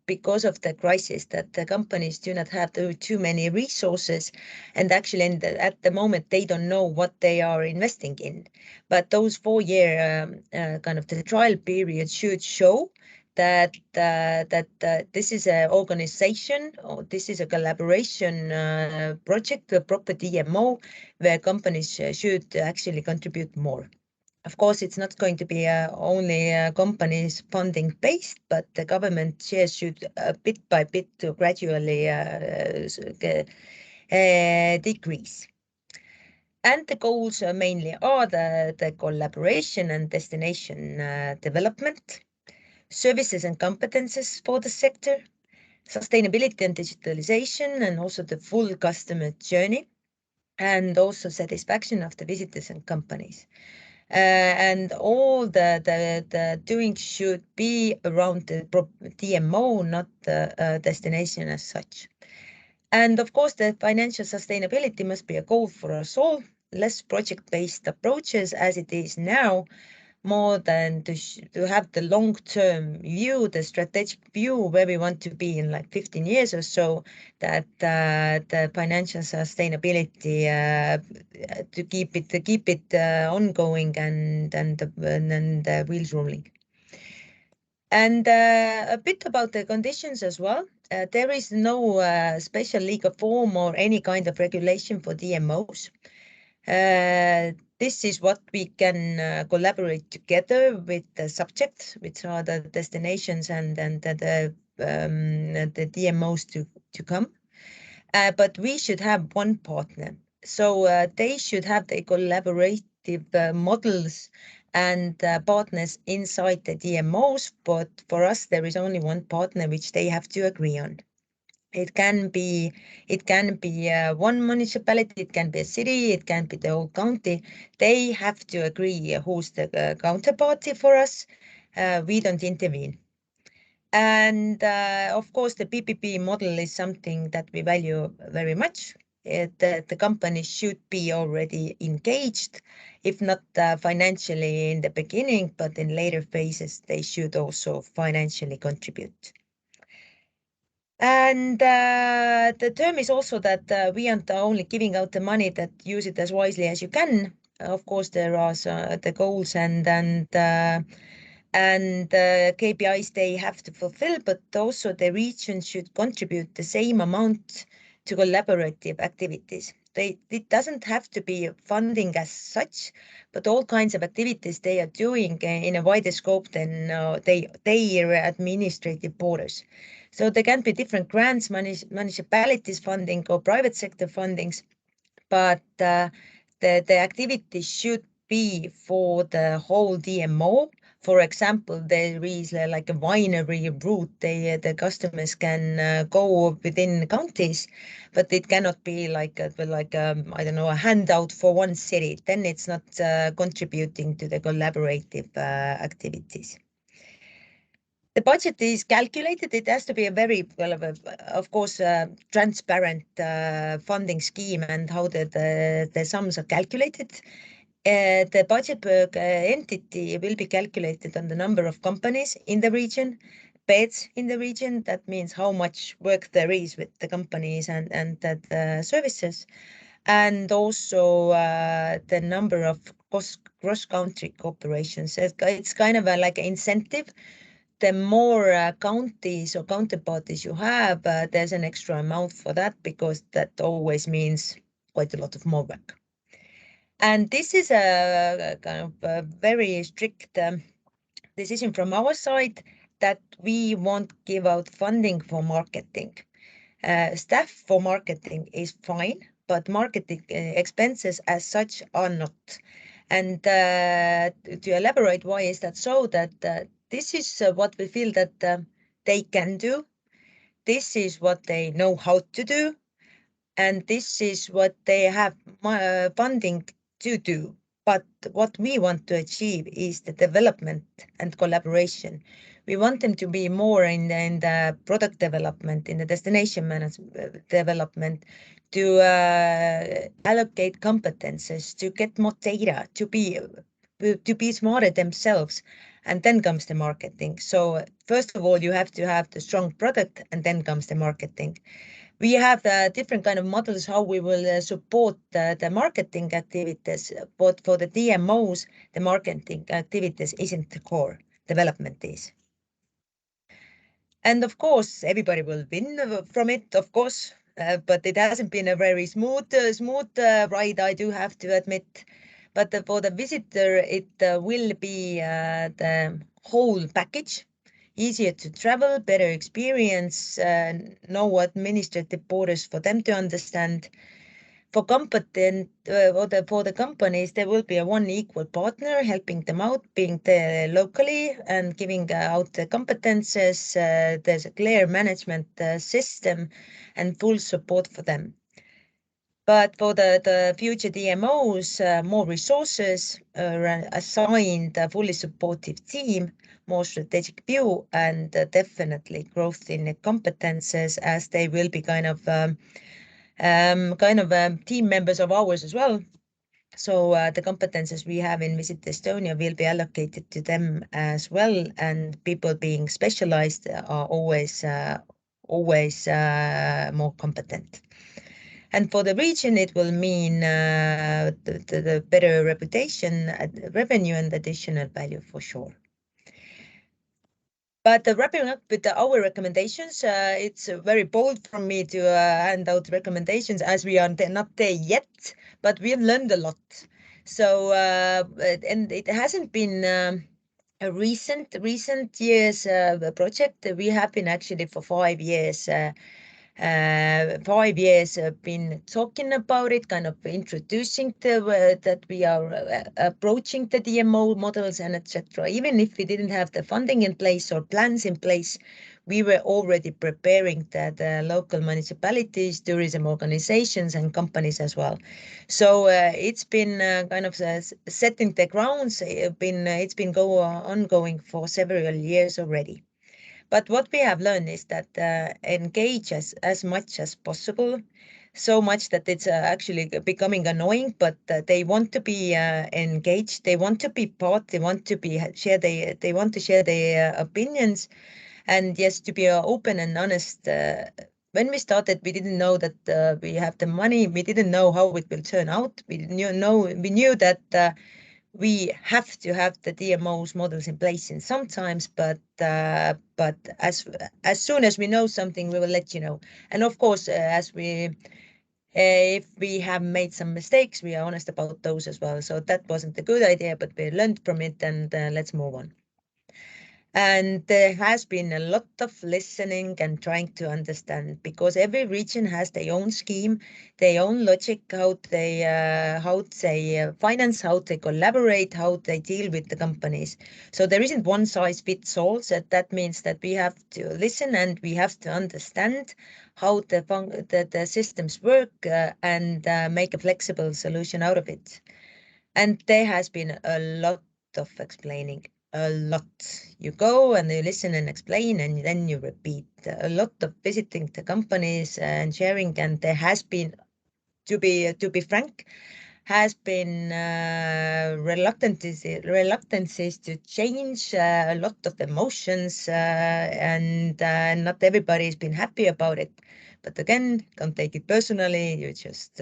because of the crisis that the companies do not have too many resources, and actually at the moment they don't know what they are investing in. But those 4-year kind of the trial period should show that this is an organization, or this is a collaboration project, a proper DMO, where companies should actually contribute more. Of course, it's not going to be only companies funding based, but the government shares should bit by bit to gradually decrease. And the goals mainly are the collaboration and destination development, services and competences for the sector, sustainability and digitalization, and also the full customer journey, and also satisfaction of the visitors and companies. And all the doing should be around the DMO, not the destination as such. And of course, the financial sustainability must be a goal for us all. Less project-based approaches as it is now, more than to have the long-term view, the strategic view where we want to be in like 15 years or so, that the financial sustainability to keep it ongoing and the wheels rolling. And a bit about the conditions as well. There is no special legal form or any kind of regulation for DMOs. This is what we can collaborate together with the subjects, which are the destinations and the the DMOs to come. But we should have one partner. So they should have the collaborative models and partners inside the DMOs. But for us, there is only one partner which they have to agree on. It can be one municipality, it can be a city, it can be the whole county. They have to agree who's the counterparty for us. We don't intervene. And of course, the PPP model is something that we value very much. The company should be already engaged, if not financially in the beginning, but in later phases, they should also financially contribute. And the term is also that we aren't only giving out the money, that use it as wisely as you can. Of course, there are the goals and KPIs they have to fulfill, but also the region should contribute the same amount to collaborative activities. It doesn't have to be funding as such, but all kinds of activities they are doing in a wider scope than their administrative borders. So there can be different grants, municipalities funding or private sector fundings, but the activities should be for the whole DMO. For example, there is like a winery route. The customers can go within counties, but it cannot be like I don't know, a handout for one city. Then it's not contributing to the collaborative activities. The budget is calculated. It has to be a very, of course, transparent funding scheme and how the sums are calculated. The budget per entity will be calculated on the number of companies in the region, beds in the region. That means how much work there is with the companies and the services, and also the number of cross-country cooperations. It's kind of like an incentive. The more counties or counterparties you have, there's an extra amount for that, because that always means quite a lot of more work. And this is a kind of a very strict decision from our side, that we won't give out funding for marketing. Staff for marketing is fine, but marketing expenses as such are not. And to elaborate why is that so, that this is what we feel that they can do. This is what they know how to do. And this is what they have funding to do. But what we want to achieve is the development and collaboration. We want them to be more in the product development, in the destination management development, to allocate competences, to get more data, to be smarter themselves. And then comes the marketing. So first of all, you have to have the strong product, and then comes the marketing. We have different kind of models how we will support the marketing activities, but for the DMOs, the marketing activities isn't the core, development is. And of course, everybody will win from it, of course, but it hasn't been a very smooth ride, I do have to admit. But for the visitor, it will be the whole package. Easier to travel, better experience, no administrative borders for them to understand. For competent for the companies, there will be a one equal partner helping them out, being there locally and giving out the competences. There's a clear management system and full support for them. But for the future DMOs, more resources, assigned a fully supportive team, more strategic view, and definitely growth in competences, as they will be kind of team members of ours as well. So the competences we have in Visit Estonia will be allocated to them as well, and people being specialized are always more competent. And for the region, it will mean the better reputation, revenue, and additional value for sure. But wrapping up with our recommendations, it's very bold from me to hand out recommendations, as we are not there yet, but we have learned a lot. So, and it hasn't been a recent years project. We have been actually for 5 years. 5 years been talking about it, kind of introducing that we are approaching the DMO models and etc. Even if we didn't have the funding in place or plans in place, we were already preparing the local municipalities, tourism organizations and companies as well. So it's been kind of setting the grounds. It's been ongoing for several years already. But what we have learned is that engage as much as possible, so much that it's actually becoming annoying, but they want to be engaged, they want to be part, they want to be they want to share their opinions, and yes, to be open and honest. When we started, we didn't know that we have the money. We didn't know how it will turn out. We knew that we have to have the DMOs models in place in sometimes, but as soon as we know something, we will let you know. And of course, if we have made some mistakes, we are honest about those as well. So that wasn't a good idea, but we learned from it, and let's move on. And there has been a lot of listening and trying to understand, because every region has their own scheme, their own logic, how they finance, how they collaborate, how they deal with the companies. So there isn't one size fits all. So that means that we have to listen and we have to understand how the systems work and make a flexible solution out of it. And there has been a lot of explaining. A lot. You go and you listen and explain, and then you repeat. A lot of visiting the companies and sharing, and there has been, to be frank, has been reluctances to change, a lot of emotions, and not everybody has been happy about it. But again, don't take it personally. You just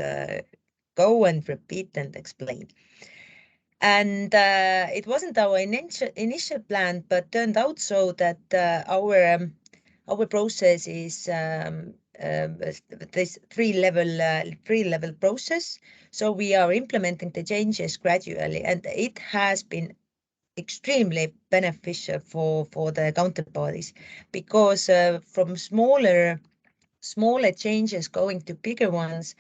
go and repeat and explain. And it wasn't our initial plan, but turned out so that our process is this three-level process. So we are implementing the changes gradually, and it has been extremely beneficial for the counterparties, because from smaller changes going to bigger ones,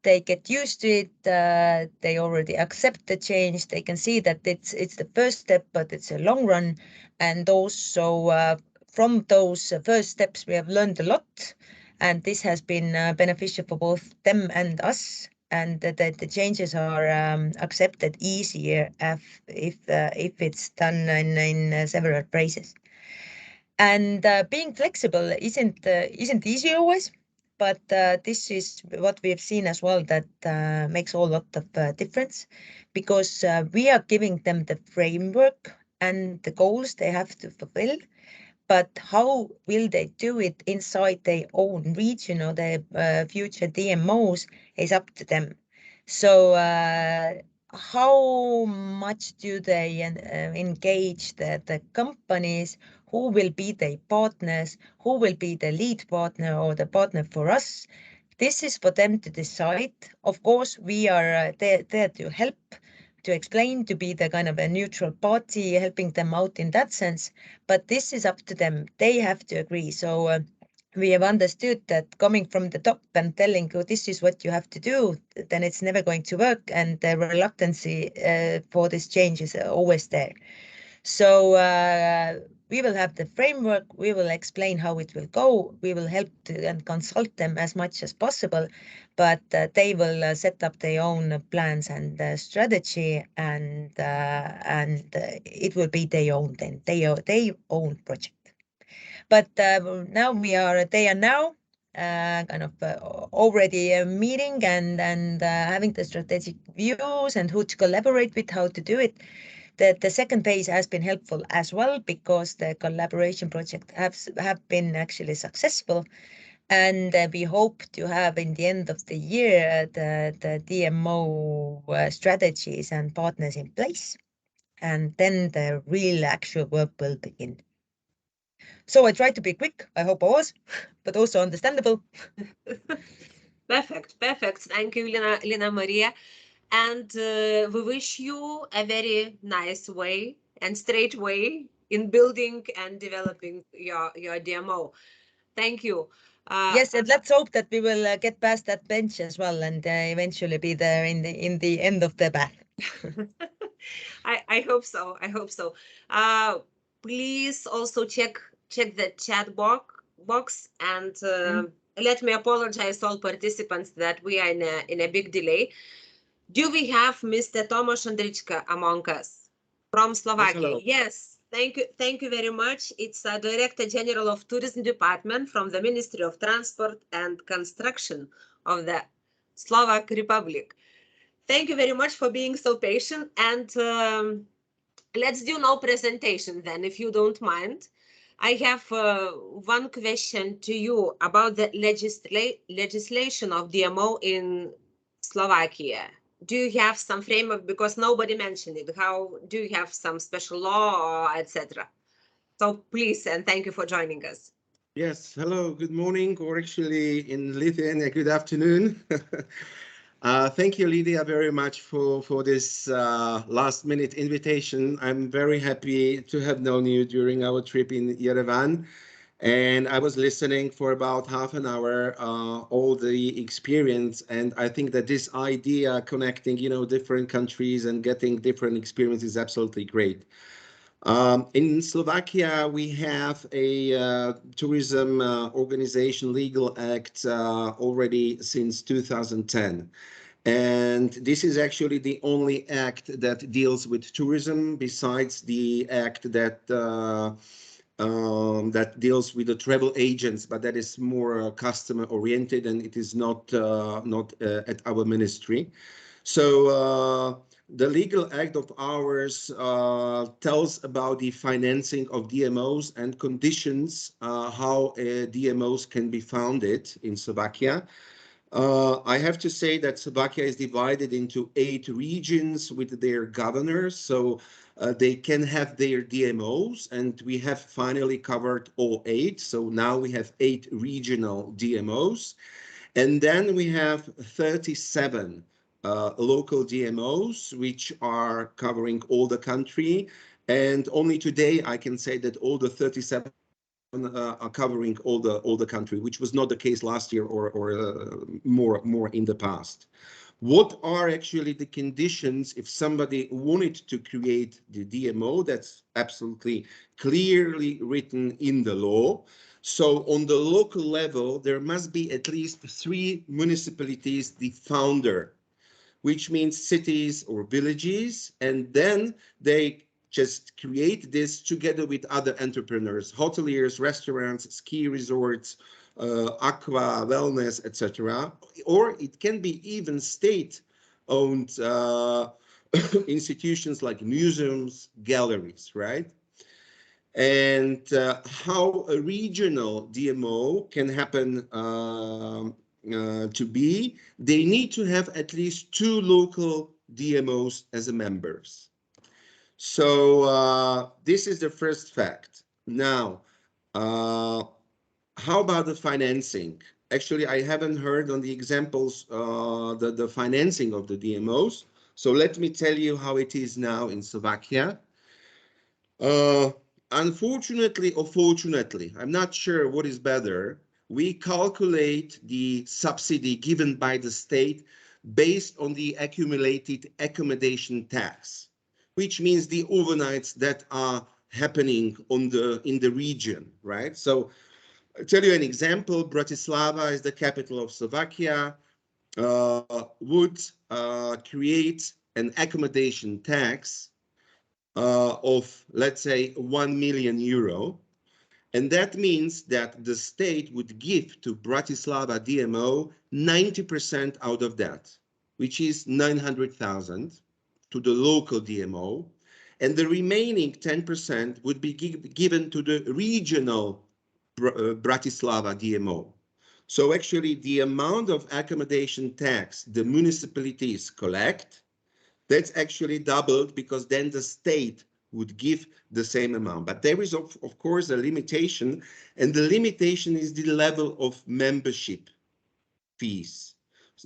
they get used to it. They already accept the change. They can see that it's the first step, but it's a long run. And also from those first steps, we have learned a lot. And this has been beneficial for both them and us. And the changes are accepted easier if it's done in several phrases. And being flexible isn't easy always. But this is what we have seen as well, that makes a lot of difference, because we are giving them the framework and the goals they have to fulfill. But how will they do it inside their own region or their future DMOs is up to them. So how much do they engage the companies? Who will be their partners? Who will be the lead partner or the partner for us? This is for them to decide. Of course, we are there to help, to explain, to be the kind of a neutral party, helping them out in that sense. But this is up to them. They have to agree. So we have understood that coming from the top and telling, oh, this is what you have to do, then it's never going to work. And the reluctancy for this change is always there. So we will have the framework. We will explain how it will go. We will help and consult them as much as possible, but they will set up their own plans and strategy, and it will be their own then, their own project. But now they are now kind of already meeting and having the strategic views and who to collaborate with, how to do it. The second phase has been helpful as well, because the collaboration project have been actually successful. And we hope to have in the end of the year the DMO strategies and partners in place. And then the real actual work will begin. So I tried to be quick. I hope I was, but also understandable. Perfect. Thank you, Liina Maria. And we wish you a very nice way and straight way in building and developing your DMO. Thank you. Yes, and let's hope that we will get past that bench as well and eventually be there in the end of the path. I hope so. I hope so. Please also check the chat box and let me apologize all participants that we are in a big delay. Do we have Mr. Tomaš Ondrčka among us from Slovakia? Yes. Thank you very much. It's Director General of Tourism Department from the Ministry of Transport and Construction of the Slovak Republic. Thank you very much for being so patient, and let's do no presentation then, if you don't mind. I have one question to you about the legislation of DMO in Slovakia. Do you have some framework, because nobody mentioned it? How do you have some special law, etc.? So please, and thank you for joining us. Yes, hello, good morning, or actually in Lithuania, good afternoon. Thank you, Lydia, very much for this last-minute invitation. I'm very happy to have known you during our trip in Yerevan. And I was listening for about half an hour, all the experience. And I think that this idea connecting, different countries and getting different experiences is absolutely great. In Slovakia, we have a tourism organization legal act already since 2010. And this is actually the only act that deals with tourism, besides the act that that deals with the travel agents, but that is more customer oriented, and it is not at our ministry. So the legal act of ours tells about the financing of DMOs and conditions how DMOs can be founded in Slovakia. I have to say that Slovakia is divided into 8 regions with their governors, so they can have their DMOs, and we have finally covered all 8. So now we have 8 regional DMOs, and then we have 37 local DMOs, which are covering all the country. And only today I can say that all the 37 are covering all the country, which was not the case last year or more in the past. What are actually the conditions if somebody wanted to create the DMO? That's absolutely clearly written in the law. So on the local level, there must be at least 3 municipalities the founder, which means cities or villages, and then they just create this together with other entrepreneurs, hoteliers, restaurants, ski resorts, aqua, wellness, etc. Or it can be even state-owned institutions like museums, galleries, right? And how a regional DMO can happen to be, they need to have at least 2 local DMOs as members. So this is the first fact. Now, how about the financing? Actually, I haven't heard on the examples the financing of the DMOs. So let me tell you how it is now in Slovakia. Unfortunately or fortunately, I'm not sure what is better, we calculate the subsidy given by the state based on the accumulated accommodation tax, which means the overnights that are happening in the region, right? So I'll tell you an example. Bratislava is the capital of Slovakia, would create an accommodation tax of, let's say, 1 million euro. And that means that the state would give to Bratislava DMO 90% out of that, which is 900,000 to the local DMO. And the remaining 10% would be given to the regional Bratislava DMO. So actually the amount of accommodation tax the municipalities collect, that's actually doubled, because then the state would give the same amount. But there is, of course, a limitation, and the limitation is the level of membership fees,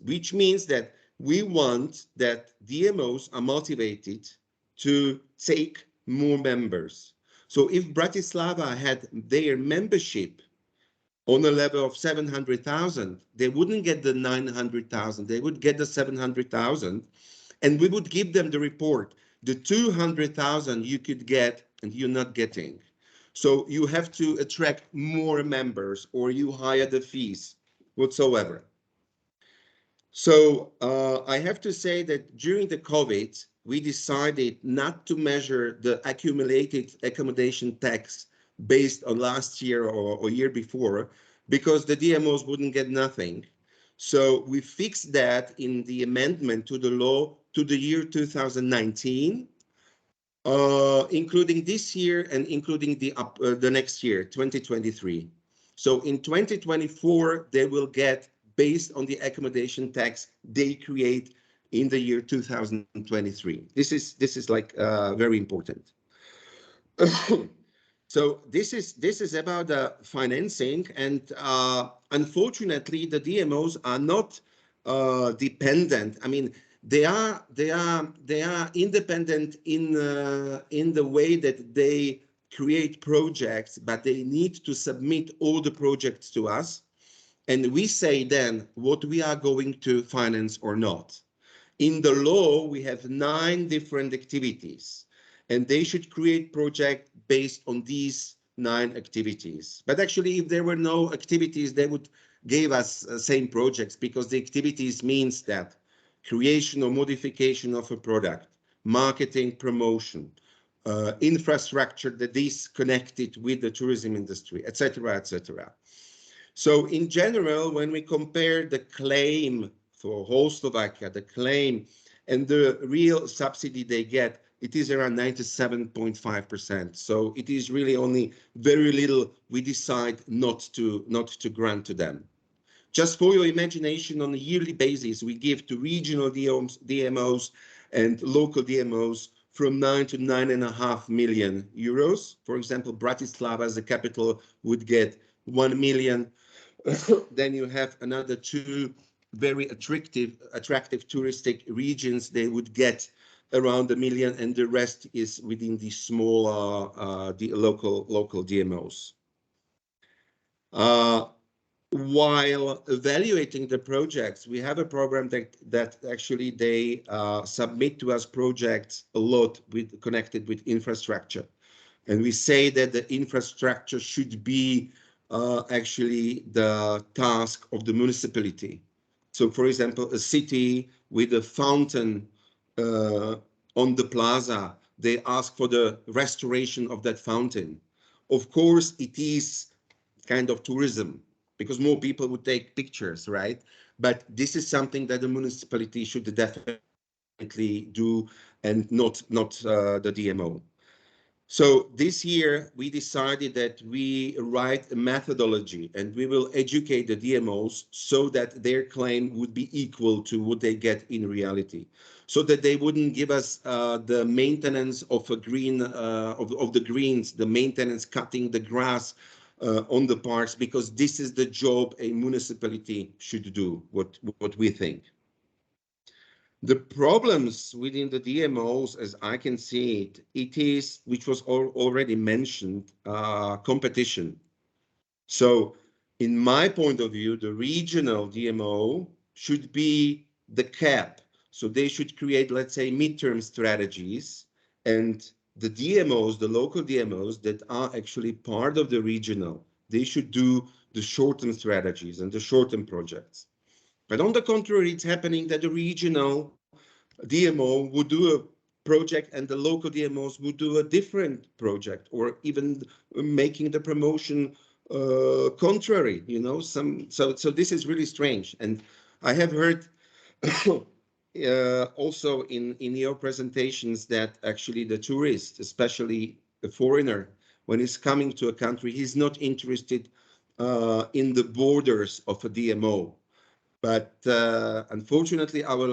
which means that we want that DMOs are motivated to take more members. So if Bratislava had their membership on a level of 700,000, they wouldn't get the 900,000, they would get the 700,000, and we would give them the report. The 200,000 you could get and you're not getting. So you have to attract more members or you hire the fees whatsoever. So I have to say that during the COVID, we decided not to measure the accumulated accommodation tax based on last year or year before, because the DMOs wouldn't get nothing. So we fixed that in the amendment to the law to the year 2019, including this year and including the next year, 2023. So in 2024, they will get based on the accommodation tax they create in the year 2023. This is like very important. So this is about the financing, and unfortunately the DMOs are not dependent. I mean, they are independent in the way that they create projects, but they need to submit all the projects to us, and we say then what we are going to finance or not. In the law, we have 9 different activities, and they should create projects based on these 9 activities. But actually, if there were no activities, they would give us same projects, because the activities means that creation or modification of a product, marketing, promotion, infrastructure that is connected with the tourism industry, etc., etc. So in general, when we compare the claim for whole Slovakia, the claim and the real subsidy they get, it is around 97.5%. So it is really only very little we decide not to grant to them. Just for your imagination, on a yearly basis, we give to regional DMOs and local DMOs from 9 to 9.5 million euros. For example, Bratislava as a capital would get 1 million. Then you have another 2 very attractive touristic regions. They would get around 1 million, and the rest is within the small local DMOs. While evaluating the projects, we have a program that actually they submit to us projects a lot connected with infrastructure, and we say that the infrastructure should be actually the task of the municipality. So, for example, a city with a fountain on the plaza, they ask for the restoration of that fountain. Of course, it is kind of tourism, because more people would take pictures, right? But this is something that the municipality should definitely do, and not the DMO. So this year we decided that we write a methodology, and we will educate the DMOs so that their claim would be equal to what they get in reality, so that they wouldn't give us the maintenance of a green of the greens, the maintenance cutting the grass on the parks, because this is the job a municipality should do, what we think. The problems within the DMOs, as I can see it is, which was already mentioned, competition. So in my point of view, the regional DMO should be the cap. So they should create, let's say, midterm strategies, and the DMOs, the local DMOs that are actually part of the regional, they should do the short-term strategies and the short-term projects. But on the contrary, it's happening that the regional DMO would do a project and the local DMOs would do a different project, or even making the promotion contrary, you know. So this is really strange. And I have heard also in your presentations that actually the tourist, especially a foreigner, when he's coming to a country, he's not interested in the borders of a DMO. But unfortunately, our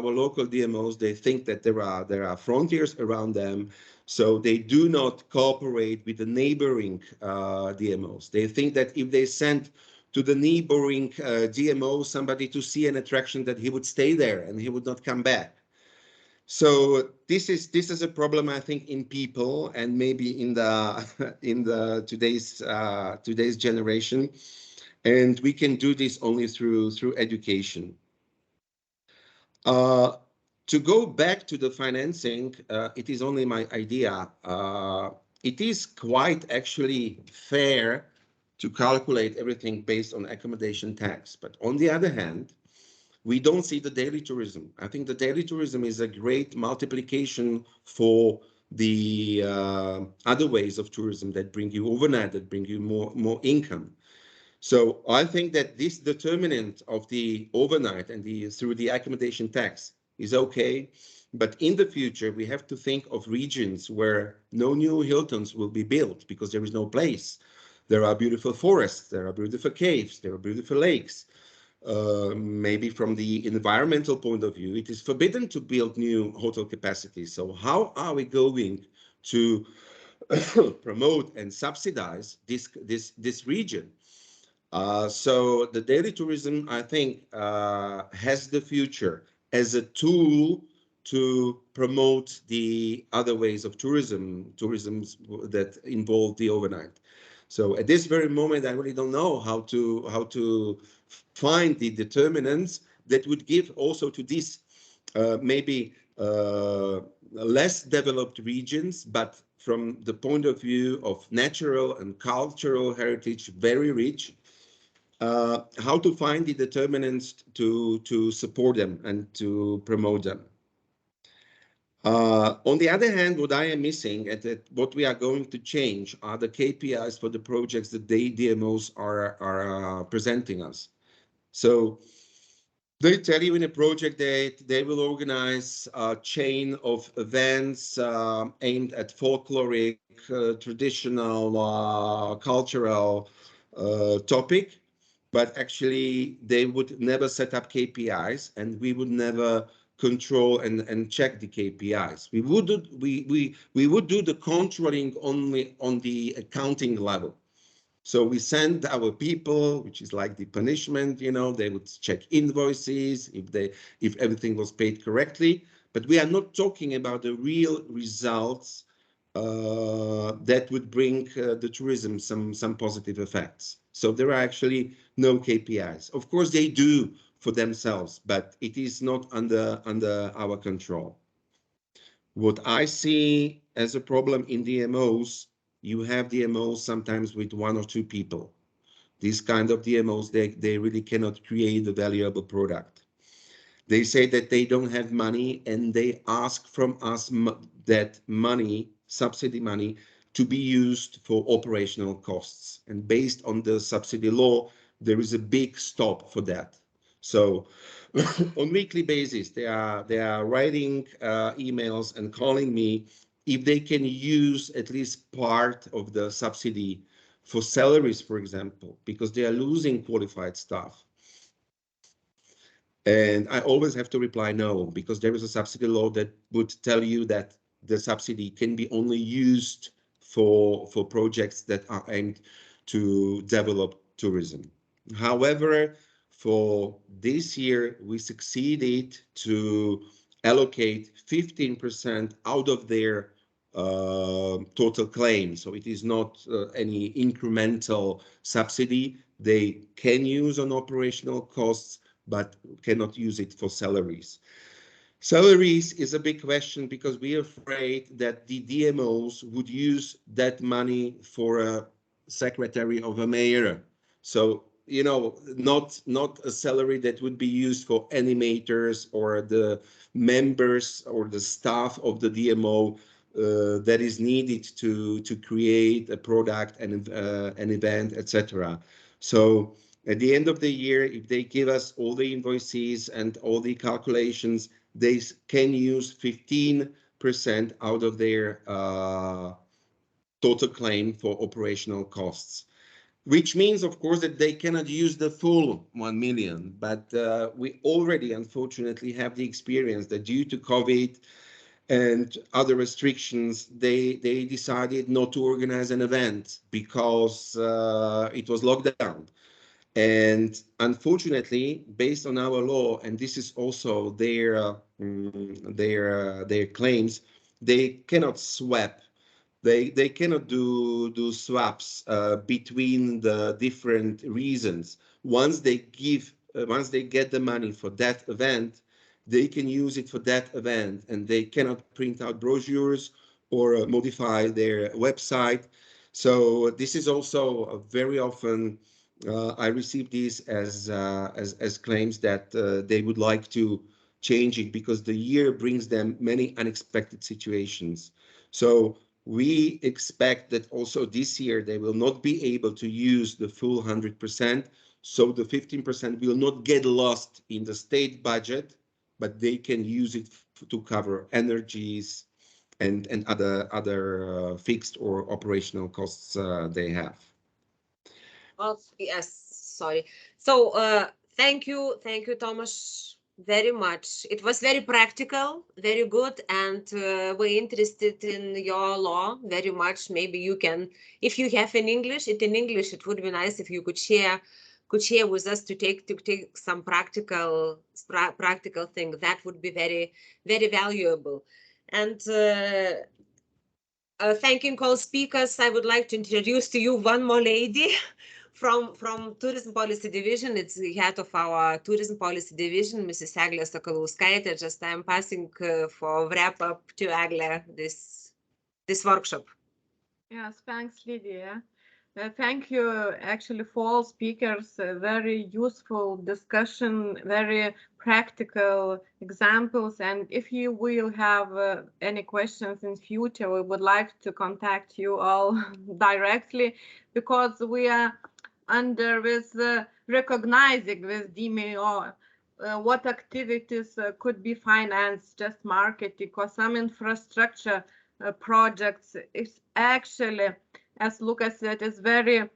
local DMOs, they think that there are frontiers around them, so they do not cooperate with the neighboring DMOs. They think that if they send to the neighboring DMO somebody to see an attraction, that he would stay there and he would not come back. So this is a problem, I think, in people, and maybe in the today's generation, and we can do this only through education. To go back to the financing, it is only my idea. It is quite actually fair to calculate everything based on accommodation tax, but on the other hand, we don't see the daily tourism. I think the daily tourism is a great multiplication for the other ways of tourism that bring you overnight, that bring you more income. So I think that this determinant of the overnight and through the accommodation tax is okay, but in the future we have to think of regions where no new Hiltons will be built because there is no place. There are beautiful forests, there are beautiful caves, there are beautiful lakes. Maybe from the environmental point of view, it is forbidden to build new hotel capacity. So how are we going to promote and subsidize this region? So the daily tourism, I think, has the future as a tool to promote the other ways of tourisms that involve the overnight. So at this very moment, I really don't know how to find the determinants that would give also to these maybe less developed regions, but from the point of view of natural and cultural heritage, very rich, how to find the determinants to support them and to promote them. On the other hand, what I am missing and what we are going to change are the KPIs for the projects that the DMOs are presenting us. So they tell you in a project that they will organize a chain of events aimed at folkloric, traditional, cultural topic, but actually they would never set up KPIs, and we would never control and check the KPIs. We would do the controlling only on the accounting level. So we send our people, which is like the punishment, you know, they would check invoices if everything was paid correctly, but we are not talking about the real results that would bring the tourism some positive effects. So there are actually no KPIs. Of course, they do for themselves, but it is not under our control. What I see as a problem in DMOs, you have DMOs sometimes with 1 or 2 people. These kind of DMOs, they really cannot create a valuable product. They say that they don't have money, and they ask from us that money, subsidy money, to be used for operational costs. And based on the subsidy law, there is a big stop for that. So on weekly basis, they are writing emails and calling me if they can use at least part of the subsidy for salaries, for example, because they are losing qualified staff. And I always have to reply no, because there is a subsidy law that would tell you that the subsidy can be only used for projects that are aimed to develop tourism. However, for this year, we succeeded to allocate 15% out of their total claim. So it is not any incremental subsidy. They can use on operational costs, but cannot use it for salaries. Salaries is a big question because we are afraid that the DMOs would use that money for a secretary of a mayor. So, you know, not a salary that would be used for animators or the members or the staff of the DMO that is needed to create a product and an event, etc. So at the end of the year, if they give us all the invoices and all the calculations, they can use 15% out of their total claim for operational costs, which means, of course, that they cannot use the full 1 million. But we already, unfortunately, have the experience that due to COVID and other restrictions, they decided not to organize an event because it was locked down. And unfortunately, based on our law, and this is also their claims, they cannot swap. They cannot do swaps between the different reasons. Once they get the money for that event, they can use it for that event, and they cannot print out brochures or modify their website. So this is also very often I receive these as claims that they would like to change it because the year brings them many unexpected situations. So we expect that also this year they will not be able to use the full 100%. So the 15% will not get lost in the state budget, but they can use it to cover energies and other fixed or operational costs they have. Oh, yes, sorry. So thank you, Tomaš, very much. It was very practical, very good, and we're interested in your law very much. Maybe you can, if you have in English, it would be nice if you could share with us to take some practical thing. That would be very, very valuable. And thanking all speakers, I would like to introduce to you one more lady from Tourism Policy Division. It's the head of our Tourism Policy Division, Mrs. Eglė Sakalauskaitė. Just I'm passing for wrap up to Eglė this workshop. Yes, thanks, Lydia. Thank you, actually, for all speakers. Very useful discussion, very practical examples. And if you will have any questions in future, we would like to contact you all directly, because we are under with recognizing with DMO what activities could be financed, just marketing, or some infrastructure projects. Is actually, as Lukasz said, it's very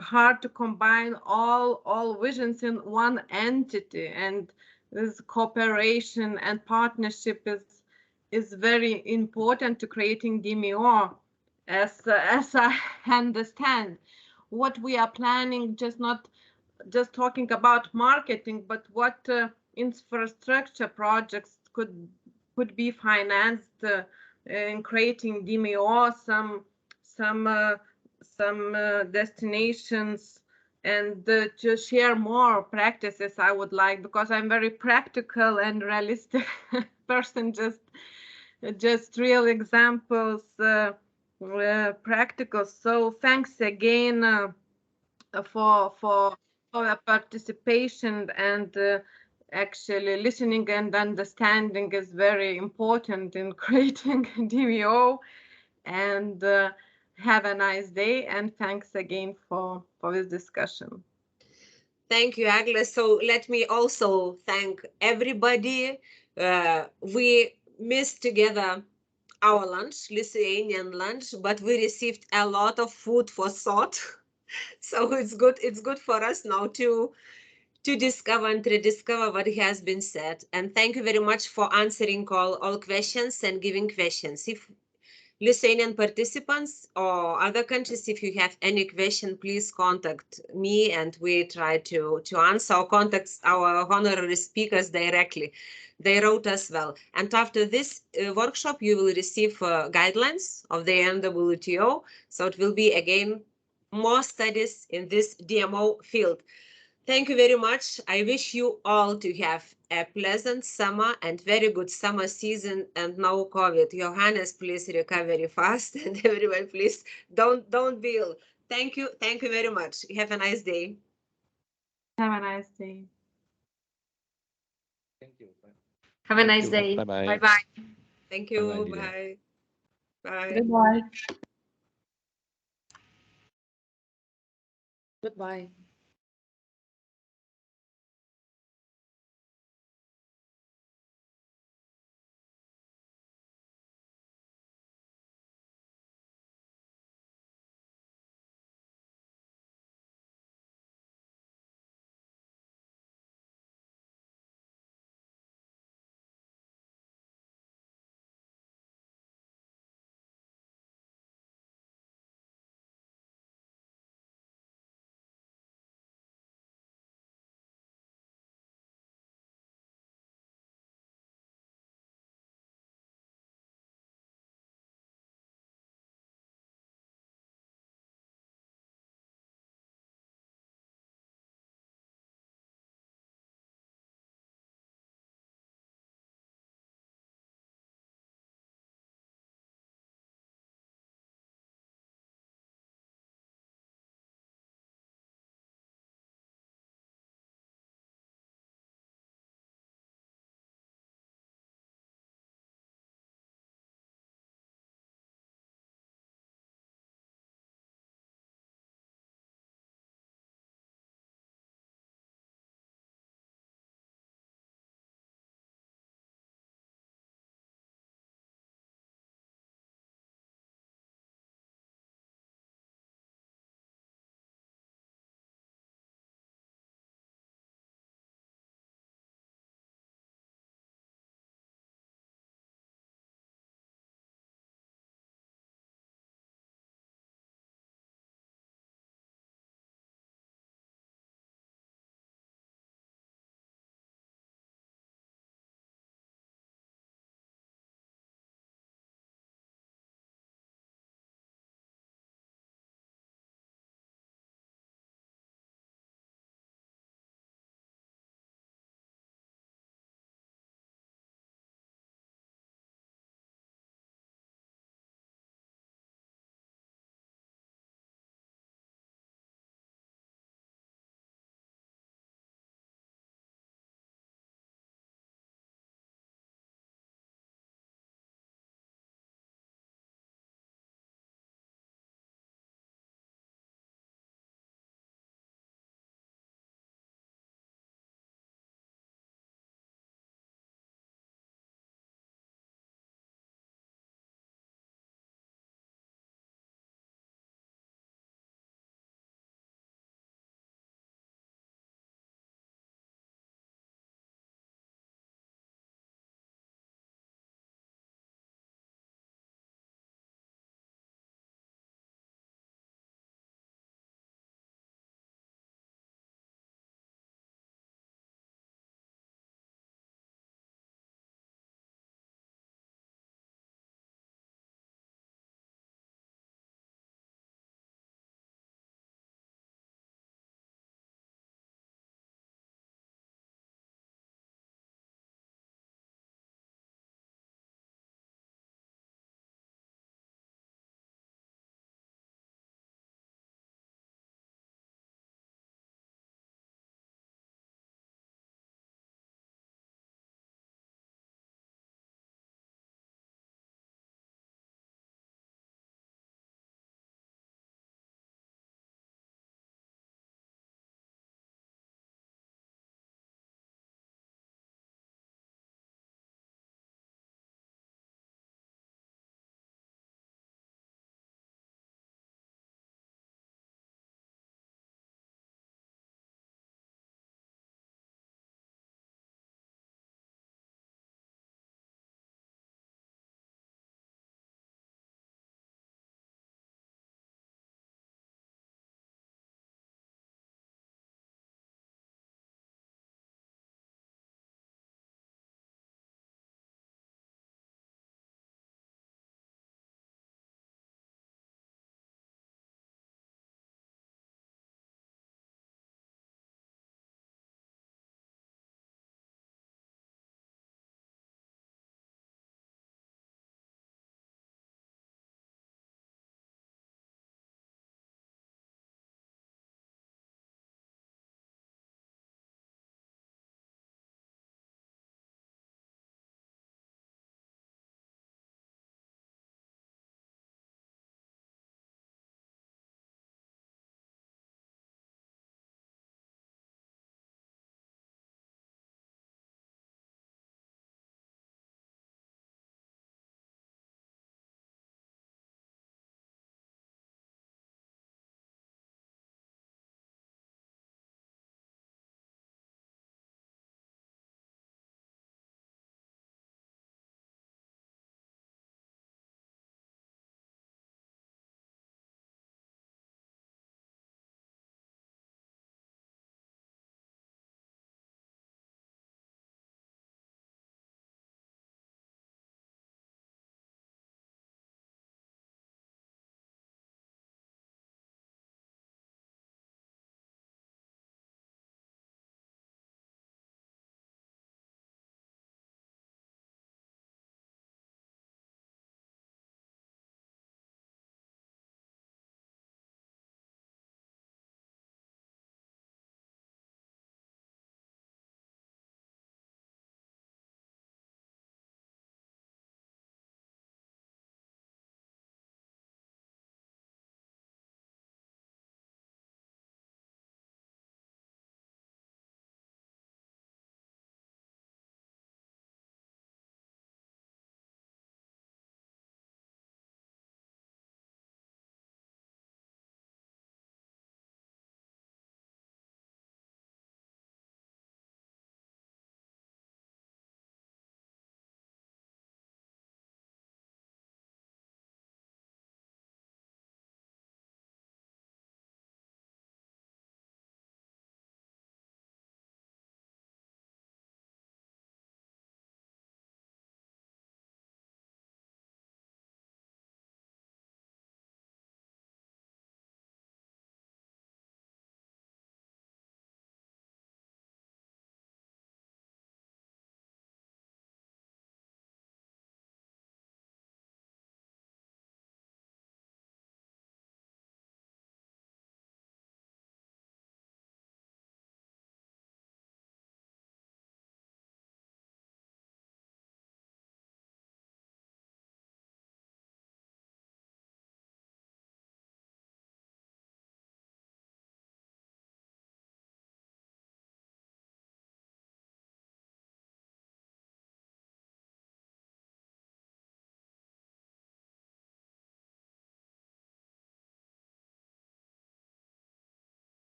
hard to combine all visions in one entity, and this cooperation and partnership is very important to creating DMO, as I understand. What we are planning, not just talking about marketing, but what infrastructure projects could be financed in creating DMO, some destinations, and to share more practices. I would like, because I'm very practical and realistic person, just real examples, practical. So thanks again for your participation, and actually listening and understanding is very important in creating DMO. And have a nice day, and thanks again for this discussion. Thank you, Eglė. So let me also thank everybody. We missed together our lunch, Lithuanian lunch, but we received a lot of food for thought. So it's good for us now to discover and rediscover what has been said. And thank you very much for answering all questions and giving questions. If Lithuanian participants or other countries, if you have any question, please contact me, and we try to answer or contact our honorary speakers directly. They wrote as well. And after this workshop, you will receive guidelines of the UNWTO. So it will be, again, more studies in this DMO field. Thank you very much. I wish you all to have a pleasant summer and very good summer season, and no COVID. Johannes, please recover very fast, and everyone, please don't be ill. Thank you very much. Have a nice day. Have a nice day. Thank you. Have a nice day. Bye-bye. Bye-bye. Thank you. Bye-bye, Bye. Bye. Goodbye. Goodbye.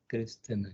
Kristina.